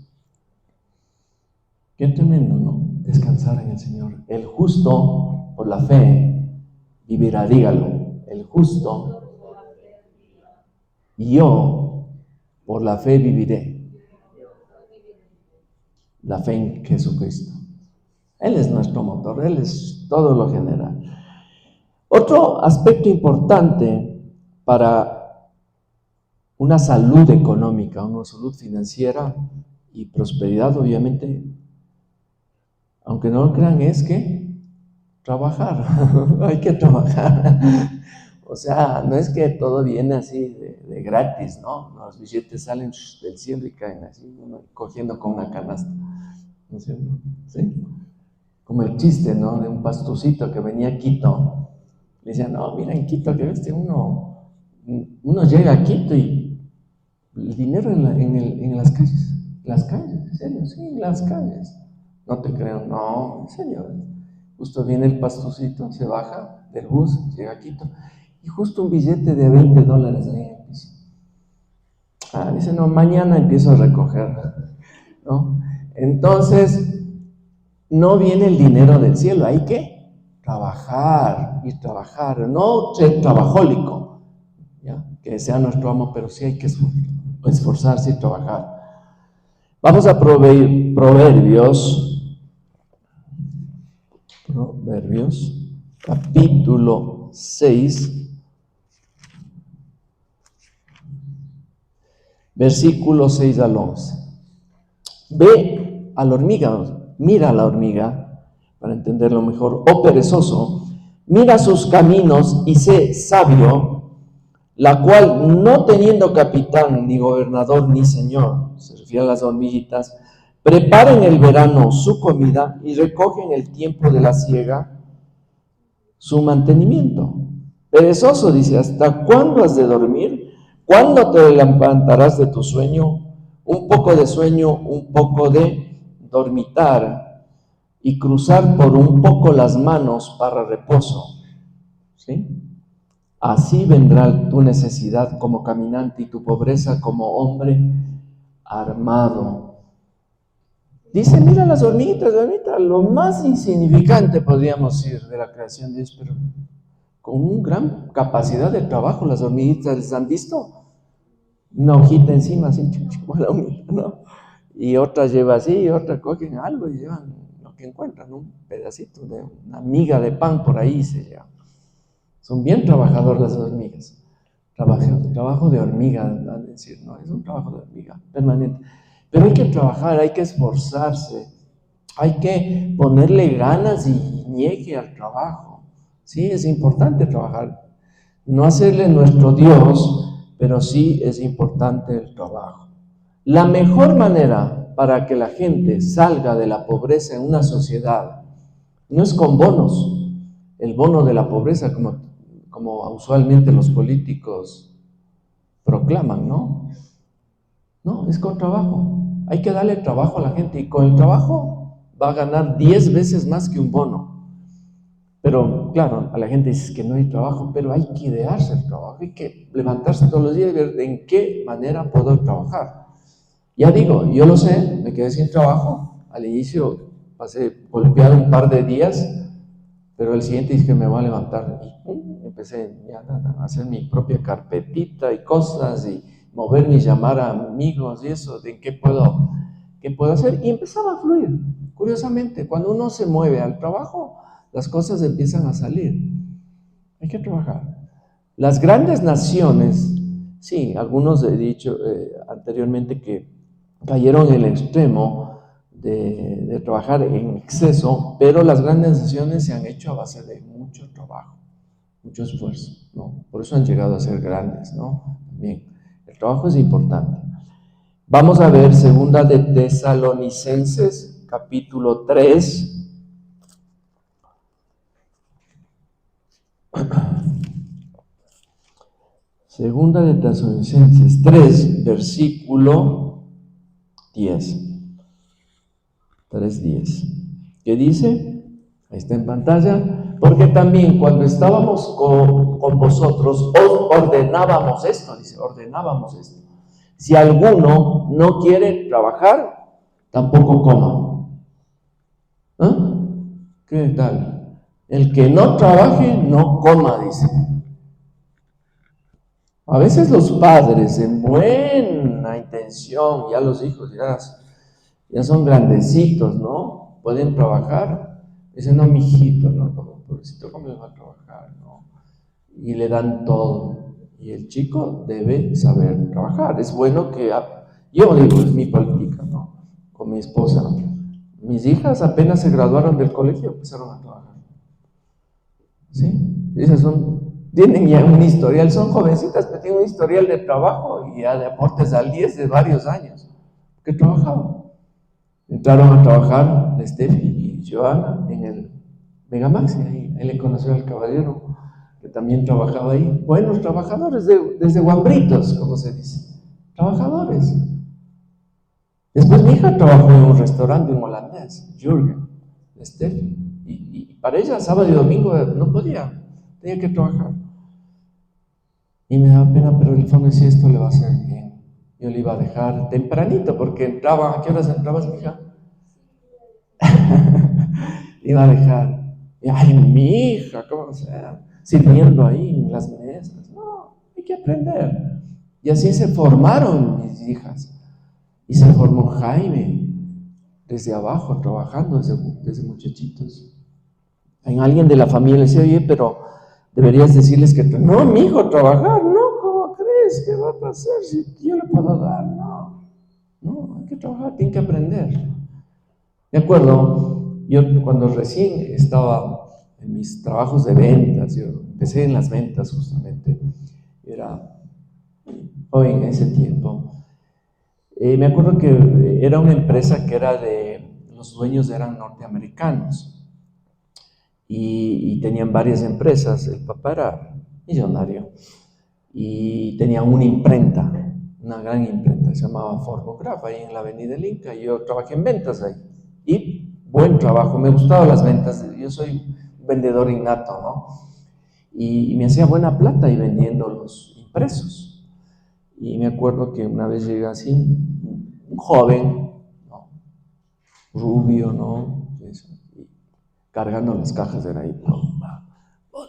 [SPEAKER 2] Qué tremendo, ¿no? Descansar en el Señor. El justo, por la fe, vivirá. Dígalo. El justo, y yo, por la fe viviré. La fe en Jesucristo. Él es nuestro motor, Él es todo lo general. Otro aspecto importante para una salud económica, una salud financiera y prosperidad, obviamente, aunque no lo crean, es que trabajar. Hay que trabajar. O sea, no es que todo viene así de gratis, ¿no? Los billetes salen del cielo y caen así, uno cogiendo con una canasta. ¿No es cierto? ¿Sí? Como el chiste, ¿no? De un pastucito que venía a Quito. Le decían, no, mira, en Quito, que ves, uno llega a Quito y el dinero en las calles. ¿Las calles? ¿En serio? Sí, en las calles. No te creo, no, en serio. Justo viene el pastucito, se baja del bus, llega a Quito, y justo un billete de $20 ahí en el piso. Dice, no, mañana empiezo a recoger, ¿no? Entonces, no viene el dinero del cielo, hay que trabajar y trabajar, no ser trabajólico, ¿ya? Que sea nuestro amo, pero sí hay que esforzarse y trabajar. Vamos a Proverbios, capítulo 6, versículos 6 al 11. Ve a la hormiga, mira a la hormiga, para entenderlo mejor. Oh perezoso, mira sus caminos y sé sabio, la cual, no teniendo capitán, ni gobernador, ni señor, se refiere a las hormiguitas, prepara en el verano su comida y recoge en el tiempo de la siega su mantenimiento. Perezoso, dice, ¿hasta cuándo has de dormir? ¿Cuándo te levantarás de tu sueño? Un poco de sueño, un poco de dormitar y cruzar por un poco las manos para reposo. ¿Sí? Así vendrá tu necesidad como caminante y tu pobreza como hombre armado. Dice, mira las hormiguitas, lo más insignificante podríamos decir de la creación de Dios, pero con una gran capacidad de trabajo. Las hormiguitas, ¿les han visto? Una hojita encima, así, como la humita, ¿no? Y otra lleva así, y otra cogen algo y llevan lo que encuentran, un pedacito de una miga de pan por ahí se llevan. Son bien trabajadoras las hormigas. Trabajo de hormiga, a decir, ¿no? Es un trabajo de hormiga permanente. Pero hay que trabajar, hay que esforzarse, hay que ponerle ganas y ñeque al trabajo. Sí, es importante trabajar. No hacerle nuestro Dios, pero sí es importante el trabajo. La mejor manera para que la gente salga de la pobreza en una sociedad no es con bonos, el bono de la pobreza como usualmente los políticos proclaman, ¿no? No, es con trabajo. Hay que darle trabajo a la gente y con el trabajo va a ganar 10 veces más que un bono. Pero claro, a la gente dice que no hay trabajo, pero hay que idearse el trabajo, hay que levantarse todos los días y ver en qué manera puedo trabajar. Ya digo, yo lo sé, me quedé sin trabajo, al inicio pasé golpeado un par de días, pero el siguiente dije que me voy a levantar y empecé ya a hacer mi propia carpetita y cosas y moverme y llamar a amigos y eso, de qué puedo hacer, y empezaba a fluir. Curiosamente, cuando uno se mueve al trabajo, las cosas empiezan a salir. Hay que trabajar. Las grandes naciones, sí, algunos he dicho anteriormente que cayeron en el extremo de trabajar en exceso, pero las grandes naciones se han hecho a base de mucho trabajo, mucho esfuerzo, ¿no? Por eso han llegado a ser grandes, ¿no? También, el trabajo es importante. Vamos a ver segunda de Tesalonicenses, capítulo 3. Segunda de Tesalonicenses 3, versículo 10. 3:10. ¿Qué dice? Ahí está en pantalla. Porque también cuando estábamos con vosotros, os ordenábamos esto, dice, ordenábamos esto. Si alguno no quiere trabajar, tampoco coma. ¿Ah? ¿Qué tal? El que no trabaje, no coma, dice. A veces los padres, en buena intención, ya los hijos ya son grandecitos, ¿no? Pueden trabajar. Dicen, no, mijito, no, pobrecito, ¿cómo le va a trabajar? ¿No? Y le dan todo. Y el chico debe saber trabajar. Es bueno que, yo digo, es mi política, ¿no? Con mi esposa. Mis hijas apenas se graduaron del colegio, empezaron a trabajar. ¿Sí? Esas tienen ya un historial, son jovencitas, pero tienen un historial de trabajo y ya de aportes al 10 de varios años que trabajaban. Entraron a trabajar Steffi y Joana en el Megamaxi, ahí le conoció al caballero que también trabajaba ahí. Buenos trabajadores, desde guambritos, como se dice, trabajadores. Después mi hija trabajó en un restaurante, un holandés, Jürgen, Steffi, y para ella sábado y domingo no podía, tenía que trabajar. Y me daba pena, pero el fondo decía, esto le va a hacer bien. Yo le iba a dejar tempranito, porque entraba, ¿a qué horas entrabas, mi hija? Iba a dejar, y, ay, mi hija, ¿cómo sea? Sirviendo ahí en las mesas. No, hay que aprender. Y así se formaron mis hijas. Y se formó Jaime, desde abajo, trabajando desde muchachitos. En alguien de la familia le decía, oye, pero deberías decirles que no, mi hijo, trabajar, no, ¿cómo crees que va a pasar si yo le puedo dar? No, hay que trabajar, tiene que aprender. De acuerdo, yo cuando recién estaba en mis trabajos de ventas, yo empecé en las ventas justamente, era joven en ese tiempo. Me acuerdo que era una empresa que los dueños eran norteamericanos y tenían varias empresas. El papá era millonario y tenía una imprenta, una gran imprenta, se llamaba Formograph, ahí en la Avenida del Inca, y yo trabajé en ventas ahí. Y buen trabajo, me gustaban las ventas, yo soy vendedor innato, ¿no? Y me hacía buena plata ahí vendiendo los impresos. Y me acuerdo que una vez llega así un joven, ¿no? rubio, ¿no? Y cargando las cajas de ahí,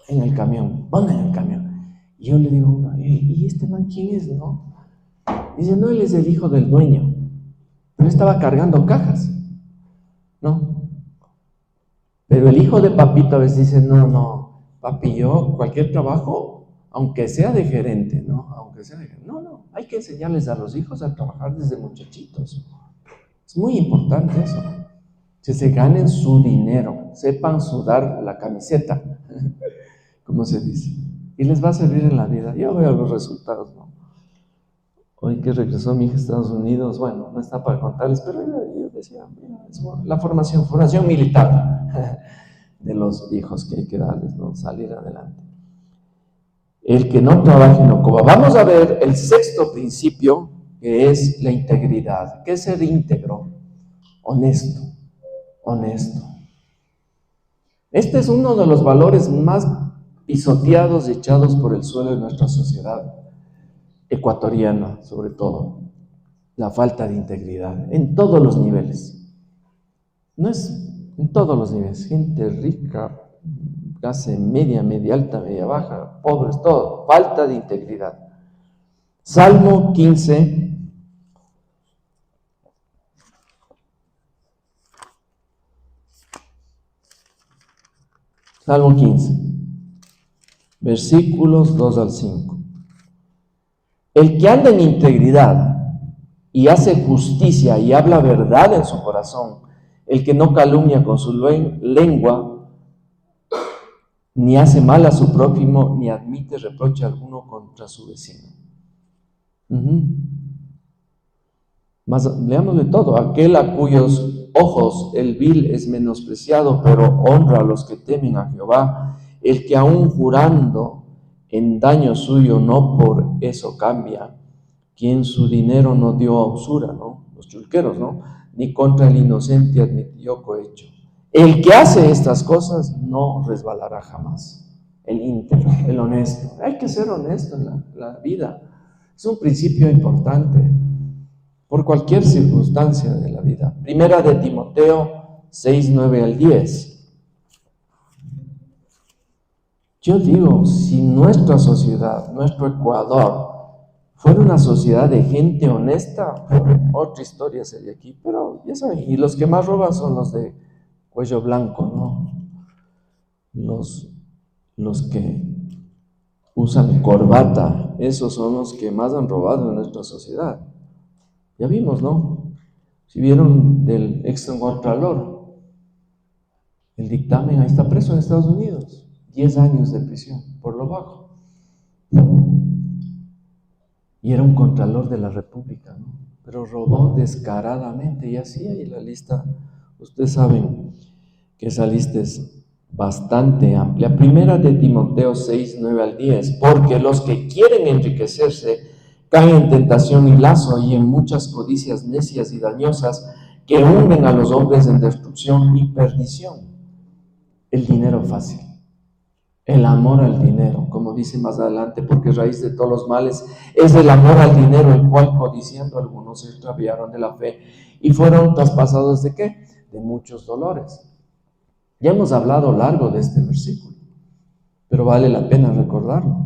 [SPEAKER 2] en el camión, ponla en el camión. Y yo le digo, ¿y este man quién es, no? Dice, no, él es el hijo del dueño. Pero estaba cargando cajas, ¿no? Pero el hijo de papito a veces dice, no, papi, yo cualquier trabajo, aunque sea de gerente, ¿no? No, hay que enseñarles a los hijos a trabajar desde muchachitos. Es muy importante eso. Que se ganen su dinero, sepan sudar la camiseta, como se dice. Y les va a servir en la vida. Yo veo los resultados, ¿no? Hoy que regresó mi hija a Estados Unidos, bueno, no está para contarles, pero yo decía, mira, es la formación militar de los hijos que hay que darles, ¿no? Salir adelante. El que no trabaje no coma. Vamos a ver el sexto principio, que es la integridad. ¿Qué es ser íntegro? Honesto. Este es uno de los valores más pisoteados y echados por el suelo de nuestra sociedad ecuatoriana, sobre todo. La falta de integridad en todos los niveles. No es en todos los niveles. Gente rica, clase media, media alta, media baja, pobres, todo. Falta de integridad. Salmo 15. Salmo 15, versículos 2 al 5. El que anda en integridad y hace justicia y habla verdad en su corazón, el que no calumnia con su lengua, ni hace mal a su prójimo, ni admite reproche alguno contra su vecino. Más, leámosle todo. Aquel a cuyos ojos el vil es menospreciado, pero honra a los que temen a Jehová. El que aún jurando en daño suyo no por eso cambia, quien su dinero no dio a usura, ¿no? Los chulqueros, ¿no? Ni contra el inocente admitió cohecho. El que hace estas cosas no resbalará jamás. El íntegro, el honesto. Hay que ser honesto en la vida. Es un principio importante por cualquier circunstancia de la vida. Primera de Timoteo 6, 9 al 10. Yo digo, si nuestra sociedad, nuestro Ecuador, fuera una sociedad de gente honesta, otra historia sería aquí, pero ya saben, y los que más roban son los de cuello blanco, ¿no? Los que usan corbata, esos son los que más han robado en nuestra sociedad. Ya vimos, ¿no? Si vieron del excontralor, el dictamen, ahí está preso en Estados Unidos, 10 años de prisión, por lo bajo. Y era un contralor de la República, ¿no? Pero robó descaradamente, y así hay la lista. Ustedes saben que esa lista es bastante amplia. Primera de Timoteo 6, 9 al 10, porque los que quieren enriquecerse caen en tentación y lazo y en muchas codicias necias y dañosas que hunden a los hombres en destrucción y perdición. El dinero fácil, el amor al dinero, como dice más adelante, porque raíz de todos los males es el amor al dinero, el cual codiciando algunos se extraviaron de la fe y fueron traspasados ¿de qué? De muchos dolores. Ya hemos hablado largo de este versículo, pero vale la pena recordarlo.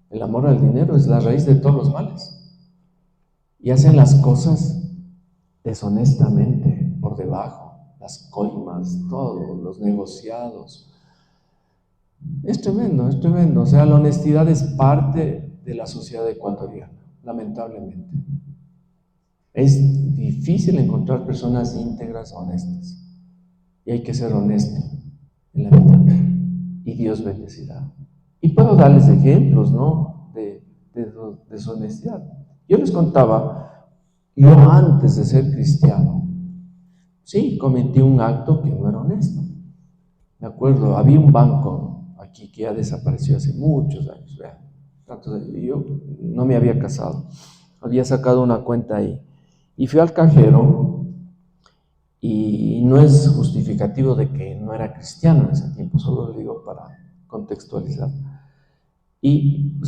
[SPEAKER 2] El amor al dinero es la raíz de todos los males. Y hacen las cosas deshonestamente, por debajo, las coimas, todos los negociados. Es tremendo. O sea, la honestidad es parte de la sociedad ecuatoriana, lamentablemente. Es difícil encontrar personas íntegras, honestas. Y hay que ser honesto en la vida. Y Dios bendecirá. Y puedo darles ejemplos, ¿no? De deshonestidad. Yo les contaba, yo antes de ser cristiano, sí, cometí un acto que no era honesto. Me acuerdo, había un banco aquí que ya desapareció hace muchos años. Yo no me había casado, había sacado una cuenta ahí. Y fui al cajero, y no es justificativo de que no era cristiano en ese tiempo, solo lo digo para contextualizar. Y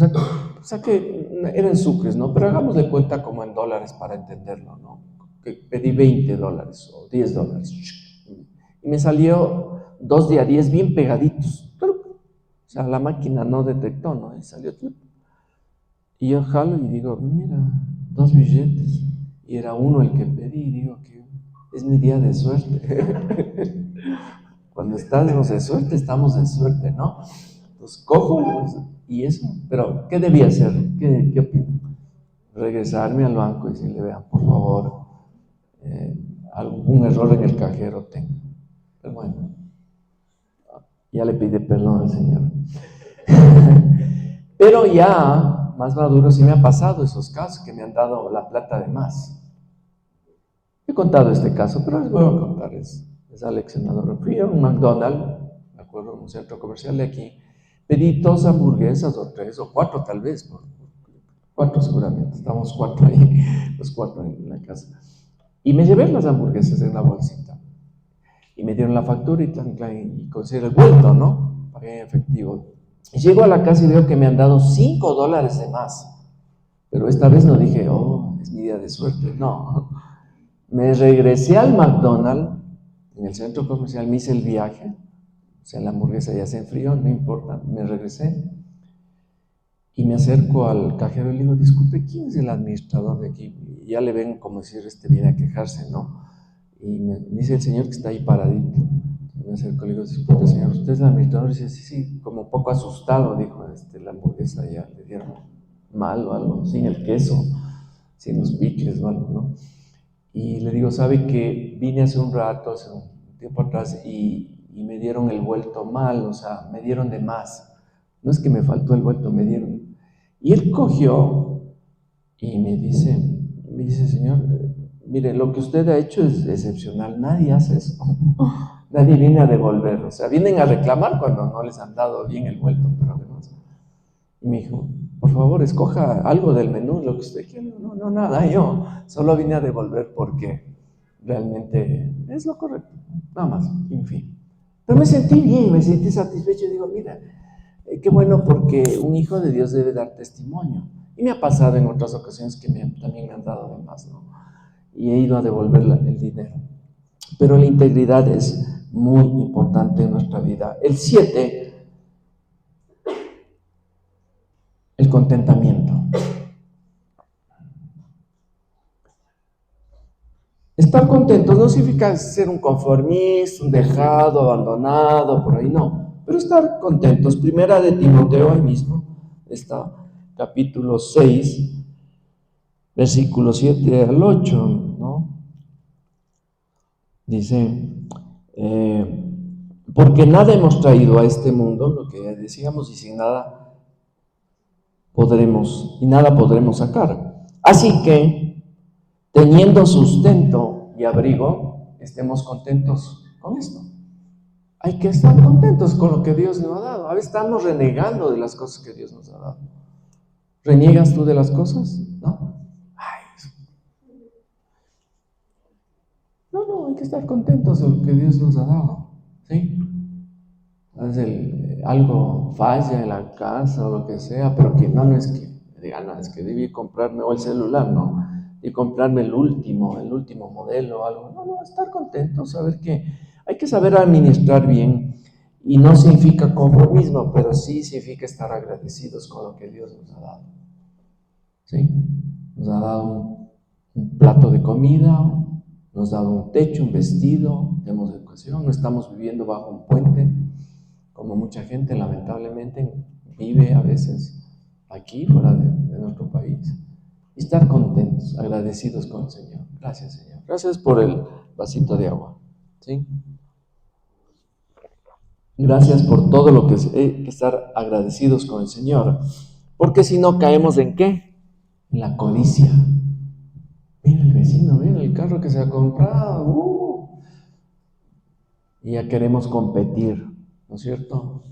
[SPEAKER 2] saqué, era en sucres, ¿no? Pero hagamos de cuenta como en dólares para entenderlo, ¿no? que pedí $20 o $10. Y me salió 2 de a 10 bien pegaditos. O sea, la máquina no detectó, ¿no? Y salió. Y yo jalo y digo, mira, 2 billetes. Y era uno el que pedí. Y digo que es mi día de suerte. Cuando estamos de suerte, estamos de suerte, ¿no? Entonces cojo y eso. Pero, ¿qué debía hacer? ¿Qué opino? Regresarme al banco y decirle, vean, por favor, algún error en el cajero tengo. Pero bueno, ya le pide perdón al Señor. Pero ya, más maduro, sí me ha pasado esos casos que me han dado la plata de más. He contado este caso, pero les voy a contar, es aleccionador. Fui a un McDonald's, me acuerdo, en un centro comercial de aquí, pedí 2 hamburguesas, o 3, o 4 tal vez, 4 seguramente, estamos 4 ahí, los 4 en la casa. Y me llevé las hamburguesas en la bolsita. Y me dieron la factura y consideré el vuelto, ¿no? Pagué en efectivo. Y llego a la casa y veo que me han dado $5 de más. Pero esta vez no dije, oh, es mi día de suerte. No. Me regresé al McDonald's, en el centro comercial, me hice el viaje. O sea, la hamburguesa ya se enfrió, no importa. Me regresé. Y me acerco al cajero y le digo, disculpe, ¿quién es el administrador de aquí? Y ya le ven como decir, viene a quejarse, ¿no? Y me dice el señor que está ahí paradito. Me acerco y le digo, disculpe, señor, ¿usted es el administrador? Y dice, sí, como un poco asustado, dijo, la hamburguesa ya le dieron mal o algo, sin el queso, sin los picles o algo, ¿no? Y le digo, ¿sabe que vine hace un rato, hace un tiempo atrás, y me dieron el vuelto mal, o sea, me dieron de más? No es que me faltó el vuelto, me dieron. Y él cogió y me dice, señor, mire, lo que usted ha hecho es excepcional, nadie hace eso. Nadie viene a devolver, o sea, vienen a reclamar cuando no les han dado bien el vuelto, pero además. Y me dijo, por favor, escoja algo del menú, lo que usted quiera. No, nada, yo solo vine a devolver porque realmente es lo correcto, nada más, en fin. Pero me sentí bien, me sentí satisfecho y digo, mira, qué bueno porque un hijo de Dios debe dar testimonio. Y me ha pasado en otras ocasiones que también me han dado de más, ¿no? Y he ido a devolver el dinero. Pero la integridad es muy importante en nuestra vida. El 7, el contentamiento. Estar contentos no significa ser un conformista, un dejado, abandonado, por ahí no. Pero estar contentos. Primera de Timoteo, ahí mismo, está capítulo 6, versículo 7 al 8, ¿no? Dice, porque nada hemos traído a este mundo, lo que decíamos, y sin nada nada podremos sacar. Así que, teniendo sustento y abrigo, estemos contentos con esto. Hay que estar contentos con lo que Dios nos ha dado. A veces estamos renegando de las cosas que Dios nos ha dado. ¿Reniegas tú de las cosas? ¿No? No, hay que estar contentos de lo que Dios nos ha dado, ¿sí? Algo falla en la casa o lo que sea, pero que no es que diga, no, es que debí comprarme, o el celular, no, y comprarme el último modelo o algo. No, estar contentos, saber que hay que saber administrar bien, y no significa conformismo, pero sí significa estar agradecidos con lo que Dios nos ha dado, ¿sí? Nos ha dado un plato de comida, nos ha dado un techo, un vestido, tenemos educación, no estamos viviendo bajo un puente, como mucha gente lamentablemente vive a veces aquí, fuera de nuestro país. Y estar contentos, agradecidos con el Señor. Gracias, Señor. Gracias por el vasito de agua, ¿sí? Gracias por todo lo que hay que estar agradecidos con el Señor. Porque si no, caemos ¿en qué? En la codicia. Mira el vecino, mira el carro que se ha comprado. Y ya queremos competir, ¿no es cierto?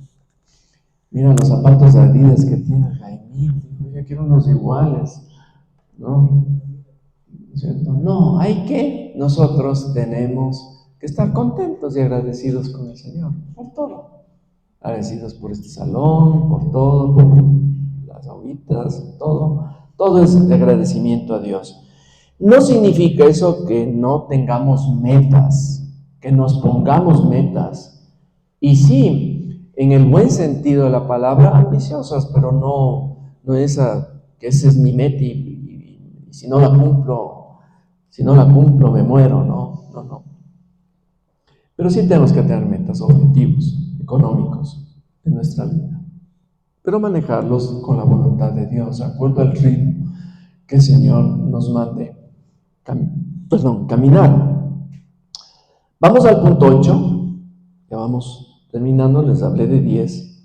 [SPEAKER 2] Mira los zapatos de Adidas que tiene Jaimito, yo quiero unos iguales, ¿no? ¿Cierto? No, nosotros tenemos que estar contentos y agradecidos con el Señor, por todo. Agradecidos por este salón, por todo, por las agüitas, todo es de agradecimiento a Dios. No significa eso que no tengamos metas, que nos pongamos metas. Y sí, en el buen sentido de la palabra, ambiciosas, pero no esa, que esa es mi meta y si no la cumplo me muero, no. Pero sí tenemos que tener metas, objetivos económicos en nuestra vida, pero manejarlos con la voluntad de Dios, de acuerdo al ritmo que el Señor nos mande caminar. Vamos al punto 8, ya vamos terminando, les hablé de 10,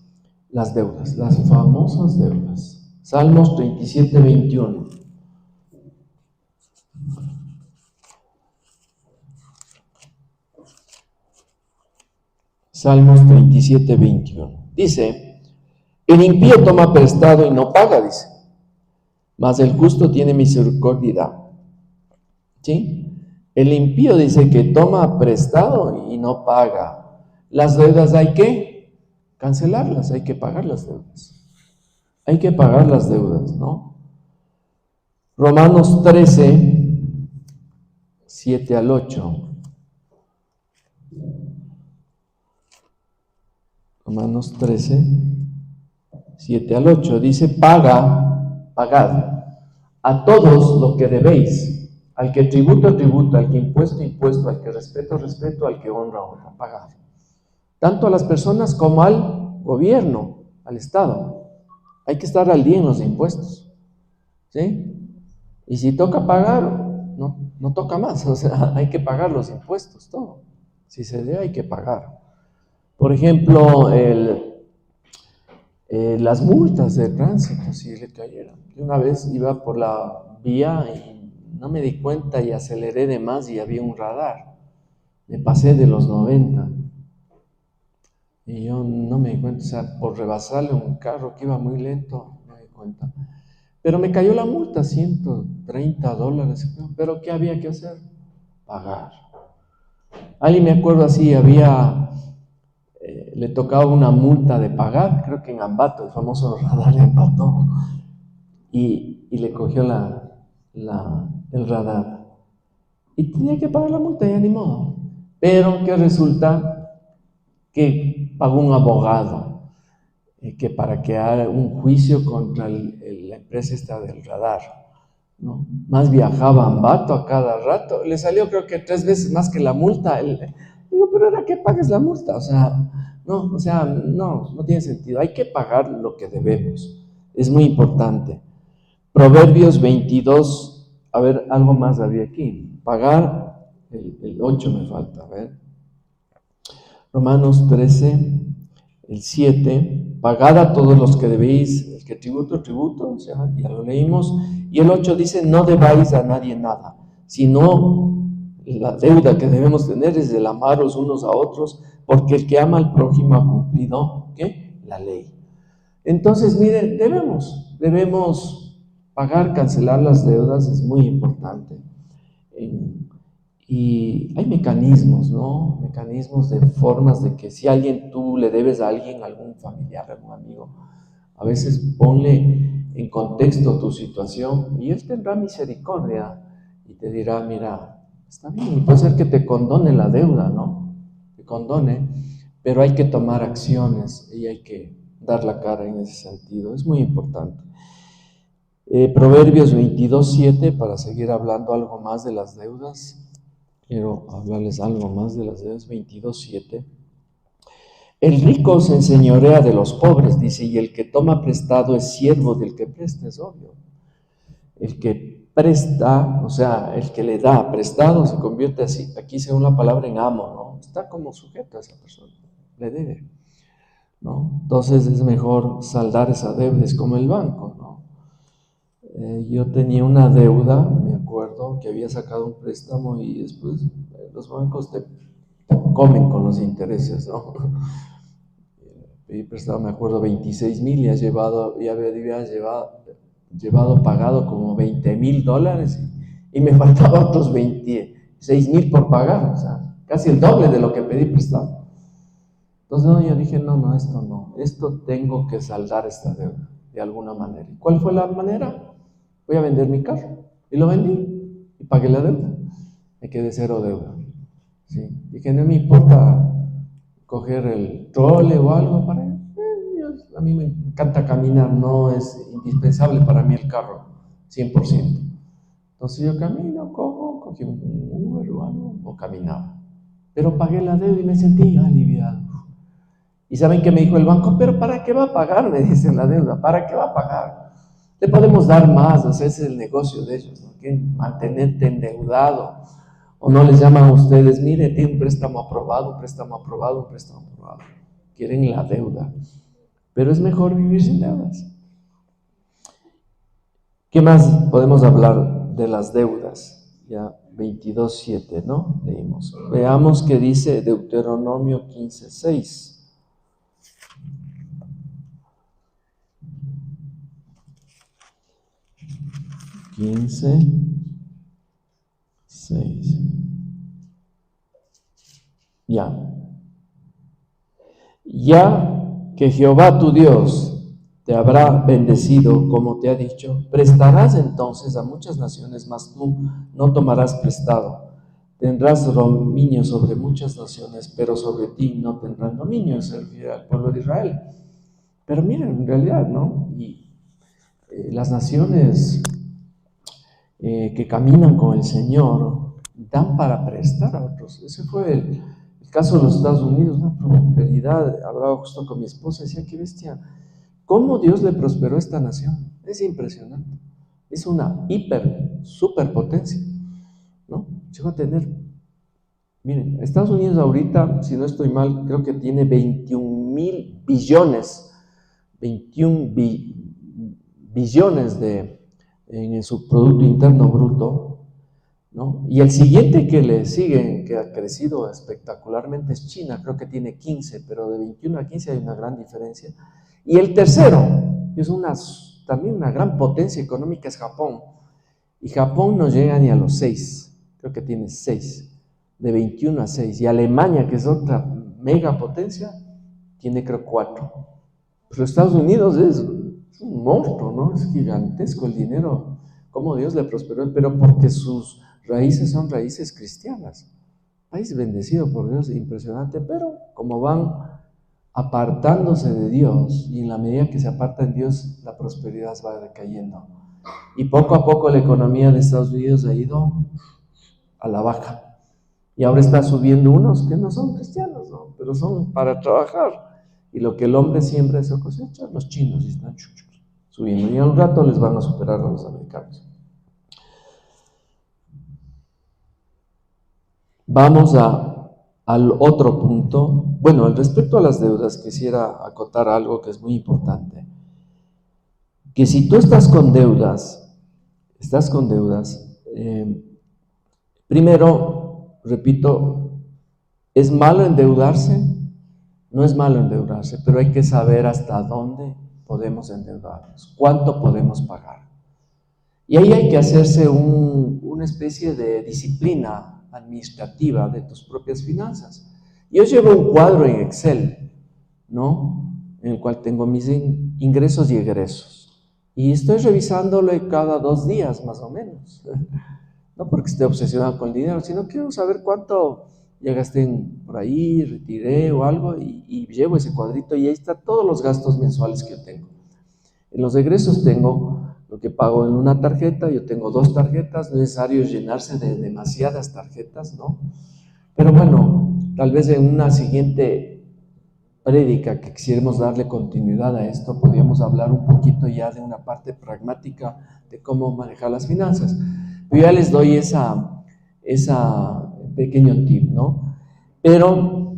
[SPEAKER 2] las deudas, las famosas deudas. Salmos 37, 21. Salmos 37, 21. Dice, el impío toma prestado y no paga, dice, mas el justo tiene misericordia y da. ¿Sí? El impío dice que toma prestado y no paga. Las deudas hay que cancelarlas, hay que pagar las deudas. Hay que pagar las deudas, ¿no? Romanos 13, 7 al 8. Romanos 13, 7 al 8. Dice, pagad a todos lo que debéis. Al que tributo, al que impuesto, al que respeto, al que honra, pagad. Tanto a las personas como al gobierno, al Estado. Hay que estar al día en los impuestos, ¿sí? Y si toca pagar, no toca más, o sea, hay que pagar los impuestos, todo. Si se debe, hay que pagar. Por ejemplo, las multas de tránsito, si le cayeran. Yo una vez iba por la vía y no me di cuenta y aceleré de más y había un radar. Me pasé de los 90. Y yo no me di cuenta, o sea, por rebasarle un carro que iba muy lento, no me di cuenta. Pero me cayó la multa, $130. ¿Pero qué había que hacer? Pagar. Alguien me acuerdo así, le tocaba una multa de pagar, creo que en Ambato, el famoso radar de Ambato, y le cogió el radar. Y tenía que pagar la multa, ya ni modo. Pero que resulta que pagó un abogado, que para que haga un juicio contra la empresa esta del radar, ¿no? Más viajaba a Ambato a cada rato, le salió creo que 3 veces más que la multa. Digo, pero era que pagues la multa, no tiene sentido. Hay que pagar lo que debemos, es muy importante. Proverbios 22, a ver, algo más había aquí, pagar, el 8 me falta, a ver. Romanos 13, el 7, pagad a todos los que debéis, el que tributo, o sea, ya lo leímos. Y el 8 dice, no debáis a nadie nada, sino la deuda que debemos tener es el amaros unos a otros, porque el que ama al prójimo ha cumplido, ¿qué? La ley. Entonces, miren, debemos pagar, cancelar las deudas, es muy importante. Y hay mecanismos, ¿no? Mecanismos de formas de que si tú le debes a alguien, algún familiar, algún amigo, a veces ponle en contexto tu situación y él tendrá misericordia y te dirá, mira, está bien, puede ser que te condone la deuda, ¿no? Te condone, pero hay que tomar acciones y hay que dar la cara en ese sentido, es muy importante. Proverbios 22, 7, para seguir hablando algo más de las deudas. Quiero hablarles algo más de las deudas. 22, 7. El rico se enseñorea de los pobres, dice, y el que toma prestado es siervo del que presta, es obvio. El que presta, o sea, el que le da prestado se convierte así, aquí según la palabra, en amo, ¿no? Está como sujeto a esa persona, le debe, ¿no? Entonces es mejor saldar esa deuda, es como el banco, ¿no? Yo tenía una deuda, me acuerdo, que había sacado un préstamo y después los bancos te comen con los intereses, ¿no? Pedí prestado, me acuerdo, 26,000 y había llevado pagado como $20,000 y me faltaban otros 26,000 por pagar, o sea, casi el doble de lo que pedí prestado. Entonces yo dije, esto tengo que saldar esta deuda de alguna manera. ¿Cuál fue la manera? Voy a vender mi carro. Y lo vendí. y pagué la deuda. Me quedé cero deuda. Sí. Dije, no me importa coger el trole o algo para ir. A mí me encanta caminar, no es indispensable para mí el carro, 100%. Entonces yo camino, cogí un Uber o algo, o caminaba. Pero pagué la deuda y me sentí aliviado. ¿Y saben qué me dijo el banco? ¿Pero para qué va a pagar? Me dicen la deuda, ¿para qué va a pagar? Le podemos dar más, o sea, ese es el negocio de ellos, ¿no? Quieren mantenerte endeudado. O no les llaman a ustedes, mire, tiene un préstamo aprobado, un préstamo aprobado, un préstamo aprobado. Quieren la deuda. Pero es mejor vivir sin deudas. ¿Qué más podemos hablar de las deudas? Ya 22:7, ¿no? Leímos. Veamos qué dice Deuteronomio 15:6. 15:6. Ya que Jehová tu Dios te habrá bendecido, como te ha dicho, prestarás entonces a muchas naciones, mas tú no tomarás prestado. Tendrás dominio sobre muchas naciones, pero sobre ti no tendrán dominio, se refiere al pueblo de Israel. Pero miren, en realidad, ¿no? Y las naciones que caminan con el Señor dan para prestar a otros. Ese fue el caso de los Estados Unidos, una prosperidad. Hablaba justo con mi esposa, decía, qué bestia, cómo Dios le prosperó a esta nación. Es impresionante. Es una superpotencia, ¿no? Llegó a tener, miren, Estados Unidos ahorita, si no estoy mal, creo que tiene 21,000 billones, 21 billones en su Producto Interno Bruto, ¿no? Y el siguiente que le sigue, que ha crecido espectacularmente, es China, creo que tiene 15, pero de 21 a 15 hay una gran diferencia. Y el tercero, que es también una gran potencia económica, es Japón. Y Japón no llega ni a los 6, creo que tiene 6, de 21 a 6. Y Alemania, que es otra mega potencia, tiene creo 4. Pero Estados Unidos es un monstruo, ¿no? Es gigantesco el dinero, cómo Dios le prosperó, pero porque sus raíces son raíces cristianas. País bendecido por Dios, impresionante, pero como van apartándose de Dios, y en la medida que se apartan de Dios, la prosperidad va decayendo. Y poco a poco la economía de Estados Unidos ha ido a la baja. Y ahora está subiendo unos que no son cristianos, ¿no? Pero son para trabajar. Y lo que el hombre siembra eso cosecha, los chinos están subiendo. Y al rato les van a superar a los americanos. Vamos al otro punto. Bueno, respecto a las deudas, quisiera acotar algo que es muy importante. Que si tú estás con deudas, primero, repito, ¿es malo endeudarse? No es malo endeudarse, pero hay que saber hasta dónde podemos endeudarnos, cuánto podemos pagar. Y ahí hay que hacerse una especie de disciplina administrativa de tus propias finanzas. Yo llevo un cuadro en Excel, ¿no? En el cual tengo mis ingresos y egresos. Y estoy revisándolo cada 2 días, más o menos. No porque esté obsesionado con el dinero, sino quiero saber cuánto ya gasté por ahí, retiré o algo, y llevo ese cuadrito y ahí están todos los gastos mensuales que yo tengo. En los egresos tengo lo que pago en una tarjeta, yo tengo 2 tarjetas, no es necesario llenarse de demasiadas tarjetas, ¿no? Pero bueno, tal vez en una siguiente prédica que quisiéramos darle continuidad a esto, podríamos hablar un poquito ya de una parte pragmática de cómo manejar las finanzas. Yo ya les doy esa pequeño tip, ¿no? Pero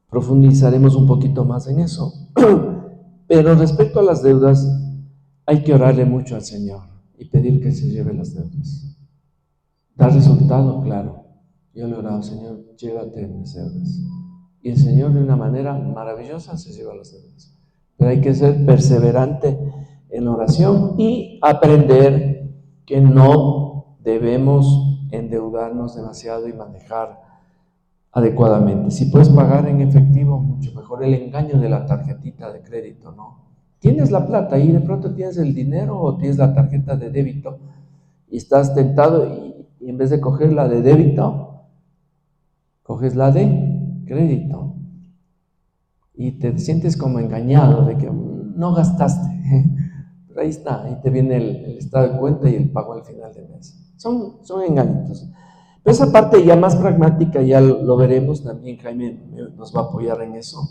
[SPEAKER 2] profundizaremos un poquito más en eso. Pero respecto a las deudas, hay que orarle mucho al Señor y pedir que se lleve las deudas. ¿Da resultado? Claro. Yo le he orado, Señor, llévate mis deudas. Y el Señor de una manera maravillosa se lleva las deudas. Pero hay que ser perseverante en la oración y aprender que no debemos endeudarnos demasiado y manejar adecuadamente. Si puedes pagar en efectivo, mucho mejor. El engaño de la tarjetita de crédito, ¿no? Tienes la plata y de pronto tienes el dinero o tienes la tarjeta de débito y estás tentado Y en vez de coger la de débito, coges la de crédito. Y te sientes como engañado de que no gastaste. Pero ahí está, ahí te viene el estado de cuenta y el pago al final del mes. Son engañitos. Pero esa parte ya más pragmática ya lo veremos también. Jaime nos va a apoyar en eso.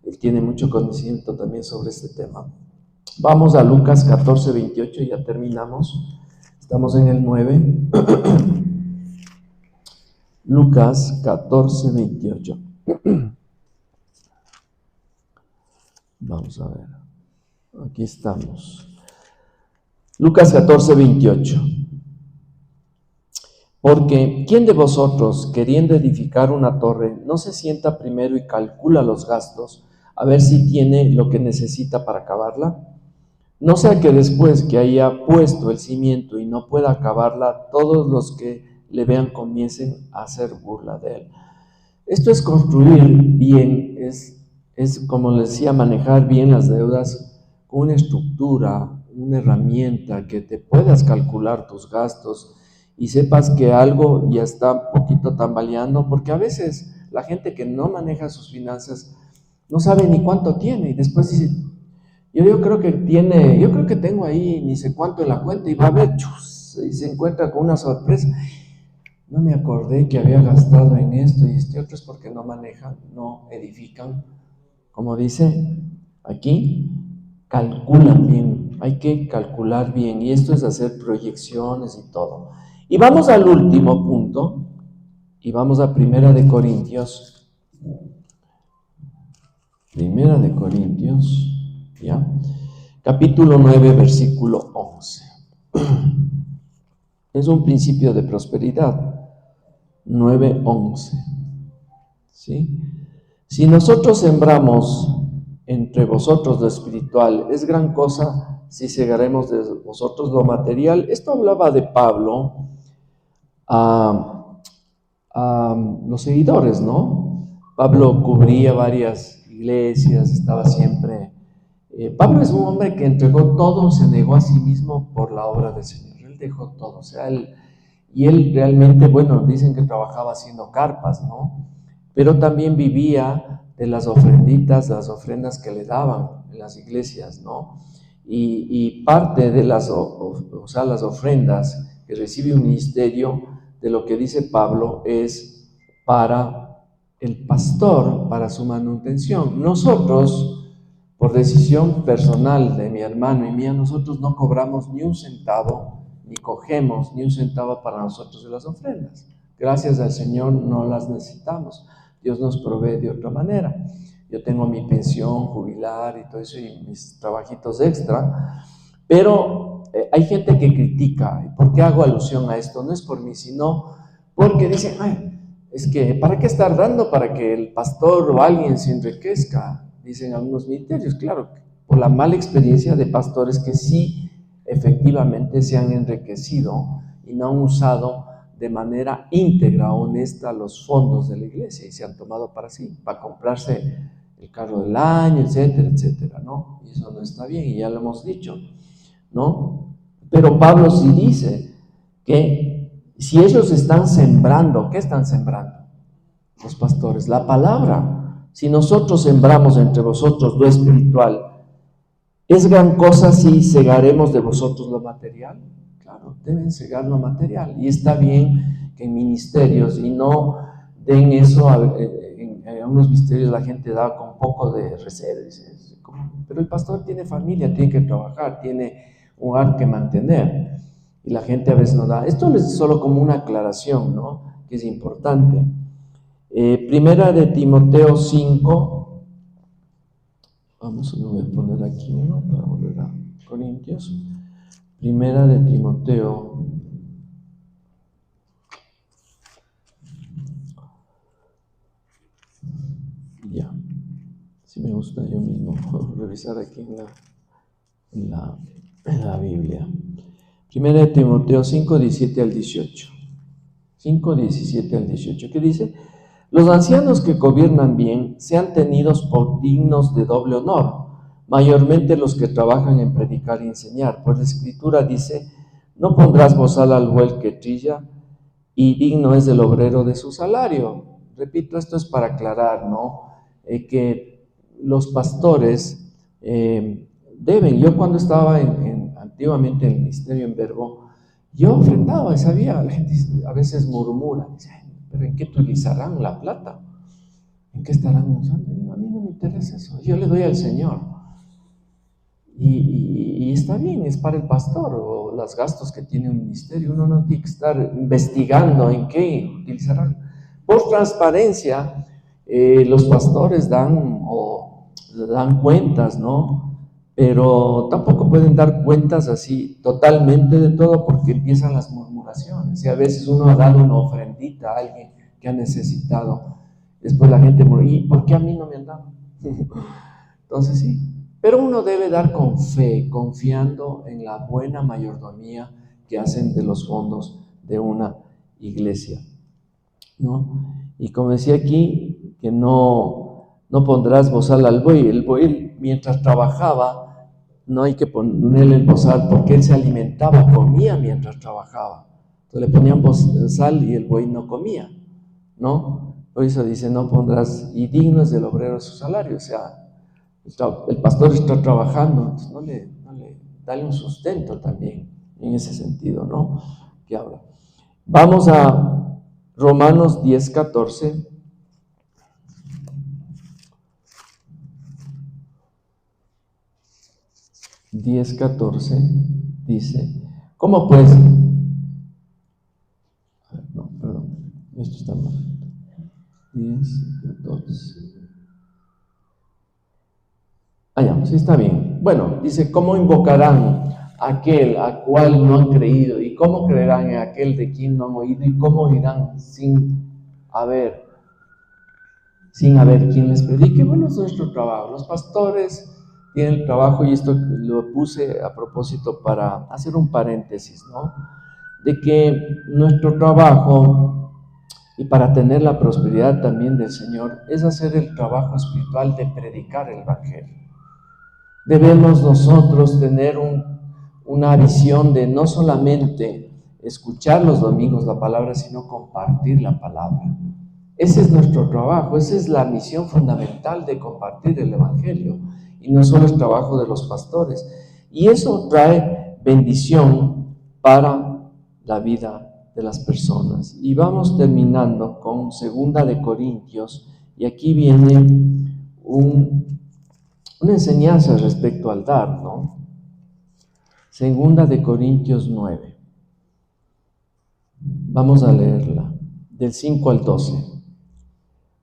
[SPEAKER 2] Él tiene mucho conocimiento también sobre este tema. Vamos a Lucas 14, 28, ya terminamos. Estamos en el 9. Lucas 14, 28. Vamos a ver. Aquí estamos. Lucas 14, 28. Porque, ¿quién de vosotros, queriendo edificar una torre, no se sienta primero y calcula los gastos, a ver si tiene lo que necesita para acabarla? No sea que después que haya puesto el cimiento y no pueda acabarla, todos los que le vean comiencen a hacer burla de él. Esto es construir bien, es como les decía, manejar bien las deudas con una estructura, una herramienta que te puedas calcular tus gastos y sepas que algo ya está un poquito tambaleando, porque a veces la gente que no maneja sus finanzas no sabe ni cuánto tiene y después dice, yo creo que tengo ahí ni sé cuánto en la cuenta y va a ver, chus, y se encuentra con una sorpresa. No me acordé que había gastado en esto y este otro, es porque no manejan, no edifican. Como dice aquí, calculan bien, hay que calcular bien y esto es hacer proyecciones y todo. Y vamos al último punto y vamos a Primera de Corintios, ¿ya? Capítulo 9, versículo 11. Es un principio de prosperidad, 9:11. ¿Sí? Si nosotros sembramos entre vosotros lo espiritual, es gran cosa si segaremos de vosotros lo material. Esto hablaba de Pablo a los seguidores, ¿no? Pablo cubría varias iglesias, estaba siempre... Pablo es un hombre que entregó todo, se negó a sí mismo por la obra del Señor. Él dejó todo, o sea, él realmente, bueno, dicen que trabajaba haciendo carpas, ¿no? Pero también vivía de las ofrenditas, de las ofrendas que le daban en las iglesias, ¿no? Y parte de las ofrendas que recibe un ministerio, de lo que dice Pablo, es para el pastor, para su manutención. Nosotros, por decisión personal de mi hermano y mía, nosotros no cobramos ni un centavo, ni cogemos ni un centavo para nosotros de las ofrendas. Gracias al Señor no las necesitamos. Dios nos provee de otra manera. Yo tengo mi pensión jubilar y todo eso y mis trabajitos extra, pero hay gente que critica. ¿Por qué hago alusión a esto? No es por mí, sino porque dicen, es que ¿para qué estar dando para que el pastor o alguien se enriquezca? Dicen algunos ministerios, claro, por la mala experiencia de pastores que sí efectivamente se han enriquecido y no han usado de manera íntegra, honesta, los fondos de la iglesia y se han tomado para sí, para comprarse el carro del año, etcétera, etcétera, ¿no? Y eso no está bien y ya lo hemos dicho, ¿no? Pero Pablo sí dice que si ellos están sembrando, ¿qué están sembrando? Los pastores, la palabra. Si nosotros sembramos entre vosotros lo espiritual, ¿es gran cosa si segaremos de vosotros lo material? Claro, deben segar lo material. Y está bien que en ministerios, y no den eso, en algunos ministerios la gente da con poco de recelo, pero el pastor tiene familia, tiene que trabajar, tiene un hogar que mantener. Y la gente a veces no da. Esto es solo como una aclaración, ¿no? Que es importante. Primera de Timoteo 5, lo voy a poner aquí, ¿no? Para volver a Corintios. Primera de Timoteo. Ya. Si me gusta yo mismo revisar aquí en la Biblia. Primera de Timoteo 5, 17 al 18. 5, 17 al 18. ¿Qué dice? Los ancianos que gobiernan bien sean tenidos por dignos de doble honor, mayormente los que trabajan en predicar y enseñar, pues la Escritura dice, no pondrás bozal al buey que trilla, y digno es del obrero de su salario. Repito, esto es para aclarar, ¿no? Que los pastores deben. Yo cuando estaba antiguamente en el ministerio en Verbo, yo ofrendaba y sabía, la gente a veces murmura, dice, pero ¿en qué utilizarán la plata? ¿En qué estarán usando? A mí no me interesa eso, yo le doy al Señor. Y está bien, es para el pastor o los gastos que tiene un ministerio. Uno no tiene que estar investigando en qué utilizarán. Por transparencia, los pastores dan cuentas, ¿no? Pero tampoco pueden dar cuentas así totalmente de todo porque empiezan las murmuraciones. Y a veces uno ha dado una ofrendita a alguien que ha necesitado. Después la gente murmura, ¿y por qué a mí no me han dado? Entonces sí. Pero uno debe dar con fe, confiando en la buena mayordomía que hacen de los fondos de una iglesia, ¿no? Y como decía aquí, que no pondrás bozal al buey. El buey, mientras trabajaba, no hay que ponerle el bozal porque él se alimentaba, comía mientras trabajaba. Entonces le ponían bozal y el buey no comía, ¿no? Por eso dice, no pondrás, y digno es del obrero su salario, o sea, el pastor está trabajando, entonces dale un sustento también en ese sentido, ¿no? Que habla. Vamos a Romanos 10:14. Dice, ¿cómo pues? No, perdón, esto está mal. 10:14. Ya, sí está bien. Bueno, dice, ¿cómo invocarán a aquel a cual no han creído? ¿Y cómo creerán en aquel de quien no han oído? ¿Y cómo irán sin haber quien les predique? Bueno, es nuestro trabajo. Los pastores tienen el trabajo, y esto lo puse a propósito para hacer un paréntesis, ¿no? De que nuestro trabajo, y para tener la prosperidad también del Señor, es hacer el trabajo espiritual de predicar el Evangelio. Debemos nosotros tener una visión de no solamente escuchar los domingos la palabra, sino compartir la palabra. Ese es nuestro trabajo, esa es la misión fundamental de compartir el Evangelio, y no solo es trabajo de los pastores. Y eso trae bendición para la vida de las personas. Y vamos terminando con 2 de Corintios, y aquí viene una enseñanza respecto al dar, ¿no? 2 de Corintios 9. Vamos a leerla, del 5 al 12.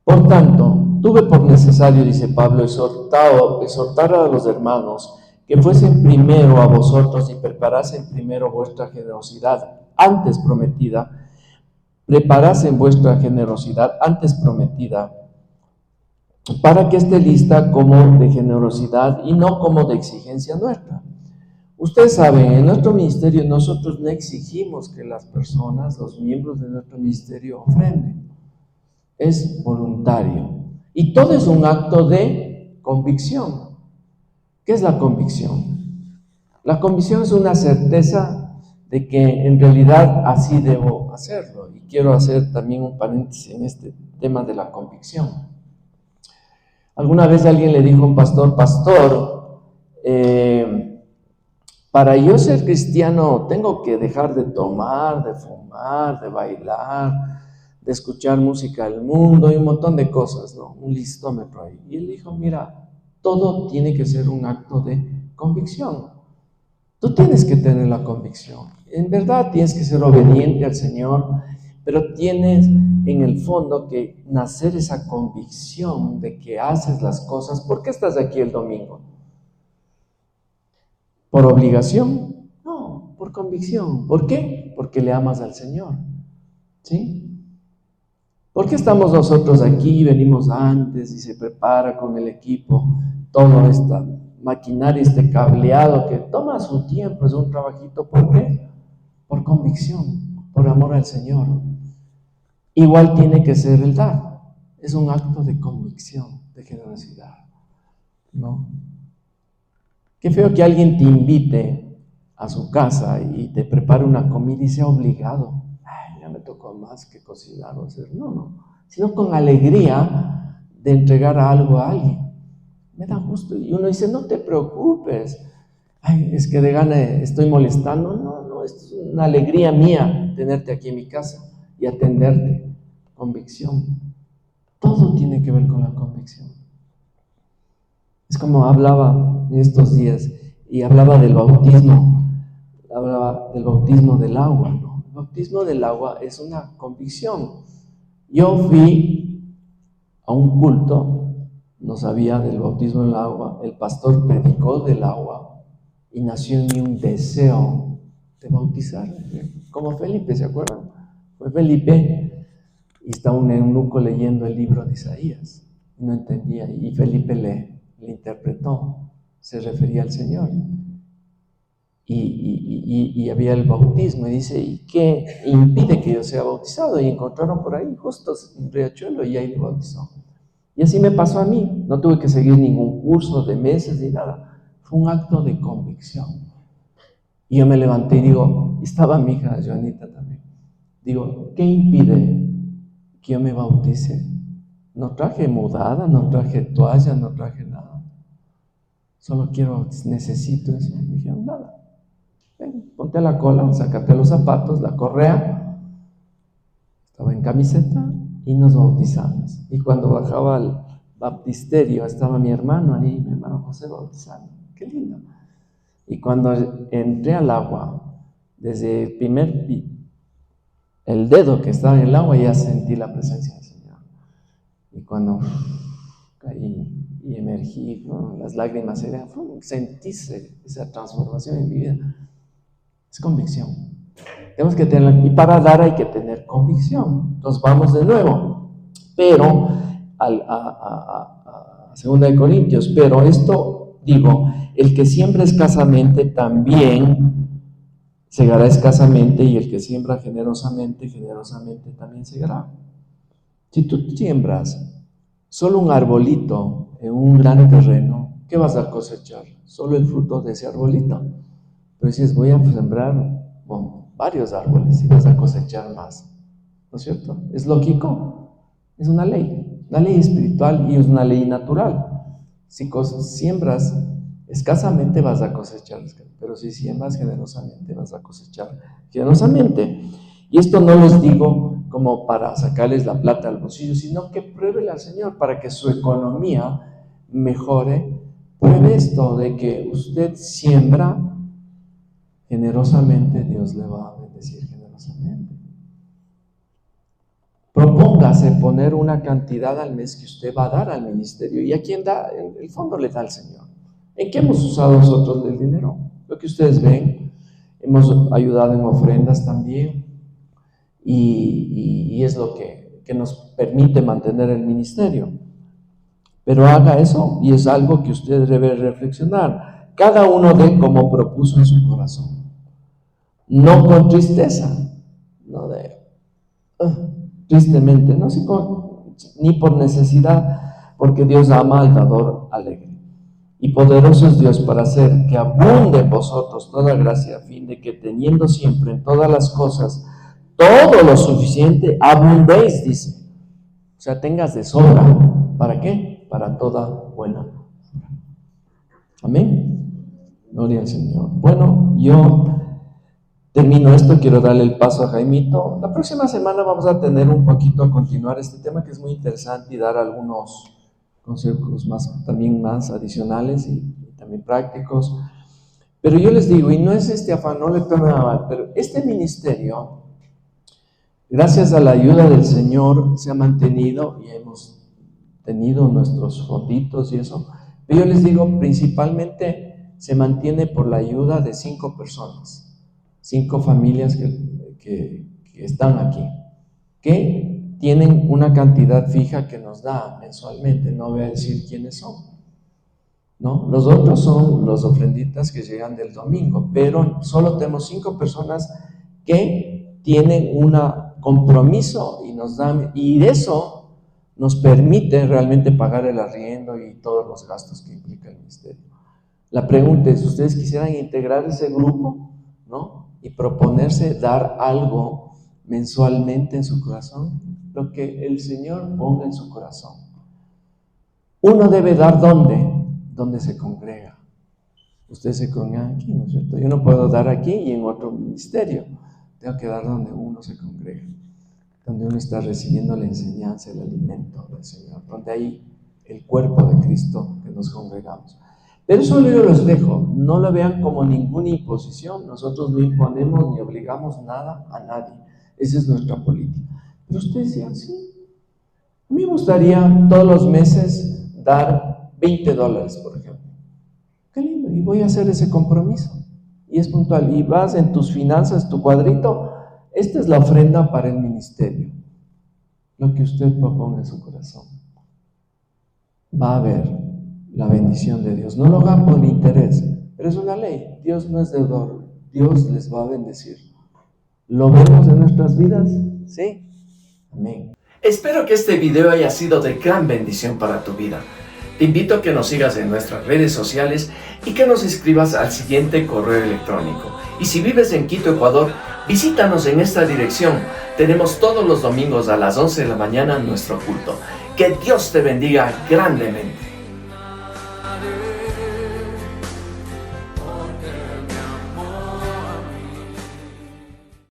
[SPEAKER 2] Por tanto, tuve por necesario, dice Pablo, exhortar a los hermanos que fuesen primero a vosotros y preparasen primero vuestra generosidad antes prometida, para que esté lista como de generosidad y no como de exigencia nuestra. Ustedes saben, en nuestro ministerio nosotros no exigimos que las personas, los miembros de nuestro ministerio, ofrenden. Es voluntario. Y todo es un acto de convicción. ¿Qué es la convicción? La convicción es una certeza de que en realidad así debo hacerlo. Y quiero hacer también un paréntesis en este tema de la convicción. Alguna vez alguien le dijo a un pastor, para yo ser cristiano tengo que dejar de tomar, de fumar, de bailar, de escuchar música del mundo y un montón de cosas, ¿no? Un listómetro ahí. Y él dijo, mira, todo tiene que ser un acto de convicción. Tú tienes que tener la convicción. En verdad tienes que ser obediente al Señor, pero tienes en el fondo que nacer esa convicción de que haces las cosas. ¿Por qué estás aquí el domingo? ¿Por obligación? No, por convicción. ¿Por qué? Porque le amas al Señor. ¿Sí? ¿Por qué estamos nosotros aquí? Venimos antes y se prepara con el equipo toda esta maquinaria, este cableado que toma su tiempo, es un trabajito. ¿Por qué? Por convicción, por amor al Señor. Igual tiene que ser el dar. Es un acto de convicción, de generosidad, ¿no? Qué feo que alguien te invite a su casa y te prepare una comida y sea obligado. Ay, me tocó más que cocinar o hacer, no, sino con alegría de entregar algo a alguien. Me da gusto. Y uno dice, no te preocupes. Ay, es que de gana estoy molestando. No, es una alegría mía tenerte aquí en mi casa y atenderte. Convicción. Todo tiene que ver con la convicción. Es como hablaba en estos días y hablaba del bautismo del agua, ¿no? El bautismo del agua es una convicción. Yo fui a un culto, no sabía del bautismo del agua, el pastor predicó del agua y nació en mí un deseo de bautizarme, como Felipe, ¿se acuerdan? Fue Felipe y estaba un eunuco leyendo el libro de Isaías, no entendía y Felipe le interpretó, se refería al Señor. Y había el bautismo, y dice, ¿y qué impide que yo sea bautizado? Y encontraron por ahí justo un riachuelo y ahí lo bautizó. Y así me pasó a mí, no tuve que seguir ningún curso de meses ni nada, fue un acto de convicción. Y yo me levanté y digo, estaba mi hija Joanita también, digo, ¿qué impide que yo me bautice? No traje mudada, no traje toalla, no traje nada, solo necesito eso. Me dijeron, nada. Ven, ponte la cola, sácate los zapatos, la correa. Estaba en camiseta y nos bautizamos. Y cuando bajaba al baptisterio, estaba mi hermano ahí, mi hermano José bautizando. Qué lindo. Y cuando entré al agua, desde el dedo que estaba en el agua, ya sentí la presencia del Señor. Y cuando caí y emergí, ¿no? Las lágrimas eran, sentí esa transformación en mi vida. Es convicción. Tenemos que tener, y para dar hay que tener convicción. Entonces vamos de nuevo. Pero, a 2 de Corintios, pero esto digo, el que siembra escasamente también segará escasamente, y el que siembra generosamente también segará. Si tú siembras solo un arbolito en un gran terreno, ¿qué vas a cosechar? Solo el fruto de ese arbolito. Pero dices, voy a sembrar varios árboles y vas a cosechar más, ¿no es cierto? ¿Es lógico? Es una ley espiritual y es una ley natural. Si siembras escasamente vas a cosechar, pero si siembras generosamente vas a cosechar generosamente. Y esto no les digo como para sacarles la plata al bolsillo, sino que pruébele al Señor para que su economía mejore. Pruebe esto de que usted siembra generosamente, Dios le va a bendecir generosamente. Propóngase poner una cantidad al mes que usted va a dar al ministerio. ¿Y a quién da? En el fondo le da al Señor. ¿En qué hemos usado nosotros el dinero? Lo que ustedes ven, hemos ayudado en ofrendas también, y es lo que nos permite mantener el ministerio. Pero haga eso, y es algo que usted debe reflexionar. Cada uno dé como propuso en su corazón. No con tristeza, no de tristemente, no ni por necesidad, porque Dios ama al dador alegre. Y poderoso es Dios para hacer que abunde en vosotros toda gracia, a fin de que teniendo siempre en todas las cosas todo lo suficiente, abundéis, dice. O sea, tengas de sobra. ¿Para qué? Para toda buena obra. Amén. Gloria al Señor. Bueno, yo termino esto, quiero darle el paso a Jaimito. La próxima semana vamos a tener un poquito a continuar este tema que es muy interesante y dar algunos consejos también más adicionales y también prácticos. Pero yo les digo, y no es este afán, no le tomen a mal, pero este ministerio, gracias a la ayuda del Señor, se ha mantenido y hemos tenido nuestros fonditos y eso. Pero yo les digo, principalmente se mantiene por la ayuda de 5 personas. 5 familias que están aquí, que tienen una cantidad fija que nos da mensualmente. No voy a decir quiénes son, ¿no? Los otros son los ofrenditas que llegan del domingo, pero solo tenemos 5 personas que tienen un compromiso y nos dan, y eso nos permite realmente pagar el arriendo y todos los gastos que implica el ministerio. La pregunta es, ¿ustedes quisieran integrar ese grupo, no? Y proponerse dar algo mensualmente en su corazón? Lo que el Señor ponga en su corazón. Uno debe dar ¿dónde? Donde se congrega. Ustedes se congregan aquí, ¿no es cierto? Yo no puedo dar aquí y en otro ministerio. Tengo que dar donde uno se congrega, donde uno está recibiendo la enseñanza, el alimento del Señor, donde hay el cuerpo de Cristo que nos congregamos. Pero eso yo los dejo, no lo vean como ninguna imposición. Nosotros no imponemos ni obligamos nada a nadie. Esa es nuestra política. Pero ustedes decían, sí, a mí me gustaría todos los meses dar $20, por ejemplo. Qué lindo, y voy a hacer ese compromiso. Y es puntual, y vas en tus finanzas, tu cuadrito, esta es la ofrenda para el ministerio. Lo que usted proponga en su corazón. Va a haber la bendición de Dios. No lo hagan por interés, pero es una ley. Dios no es deudor, Dios les va a bendecir. ¿Lo vemos en nuestras vidas? Sí. Amén.
[SPEAKER 1] Espero que este video haya sido de gran bendición para tu vida. Te invito a que nos sigas en nuestras redes sociales y que nos escribas al siguiente correo electrónico. Y si vives en Quito, Ecuador, visítanos en esta dirección. Tenemos todos los domingos a las 11 de la mañana nuestro culto. Que Dios te bendiga grandemente.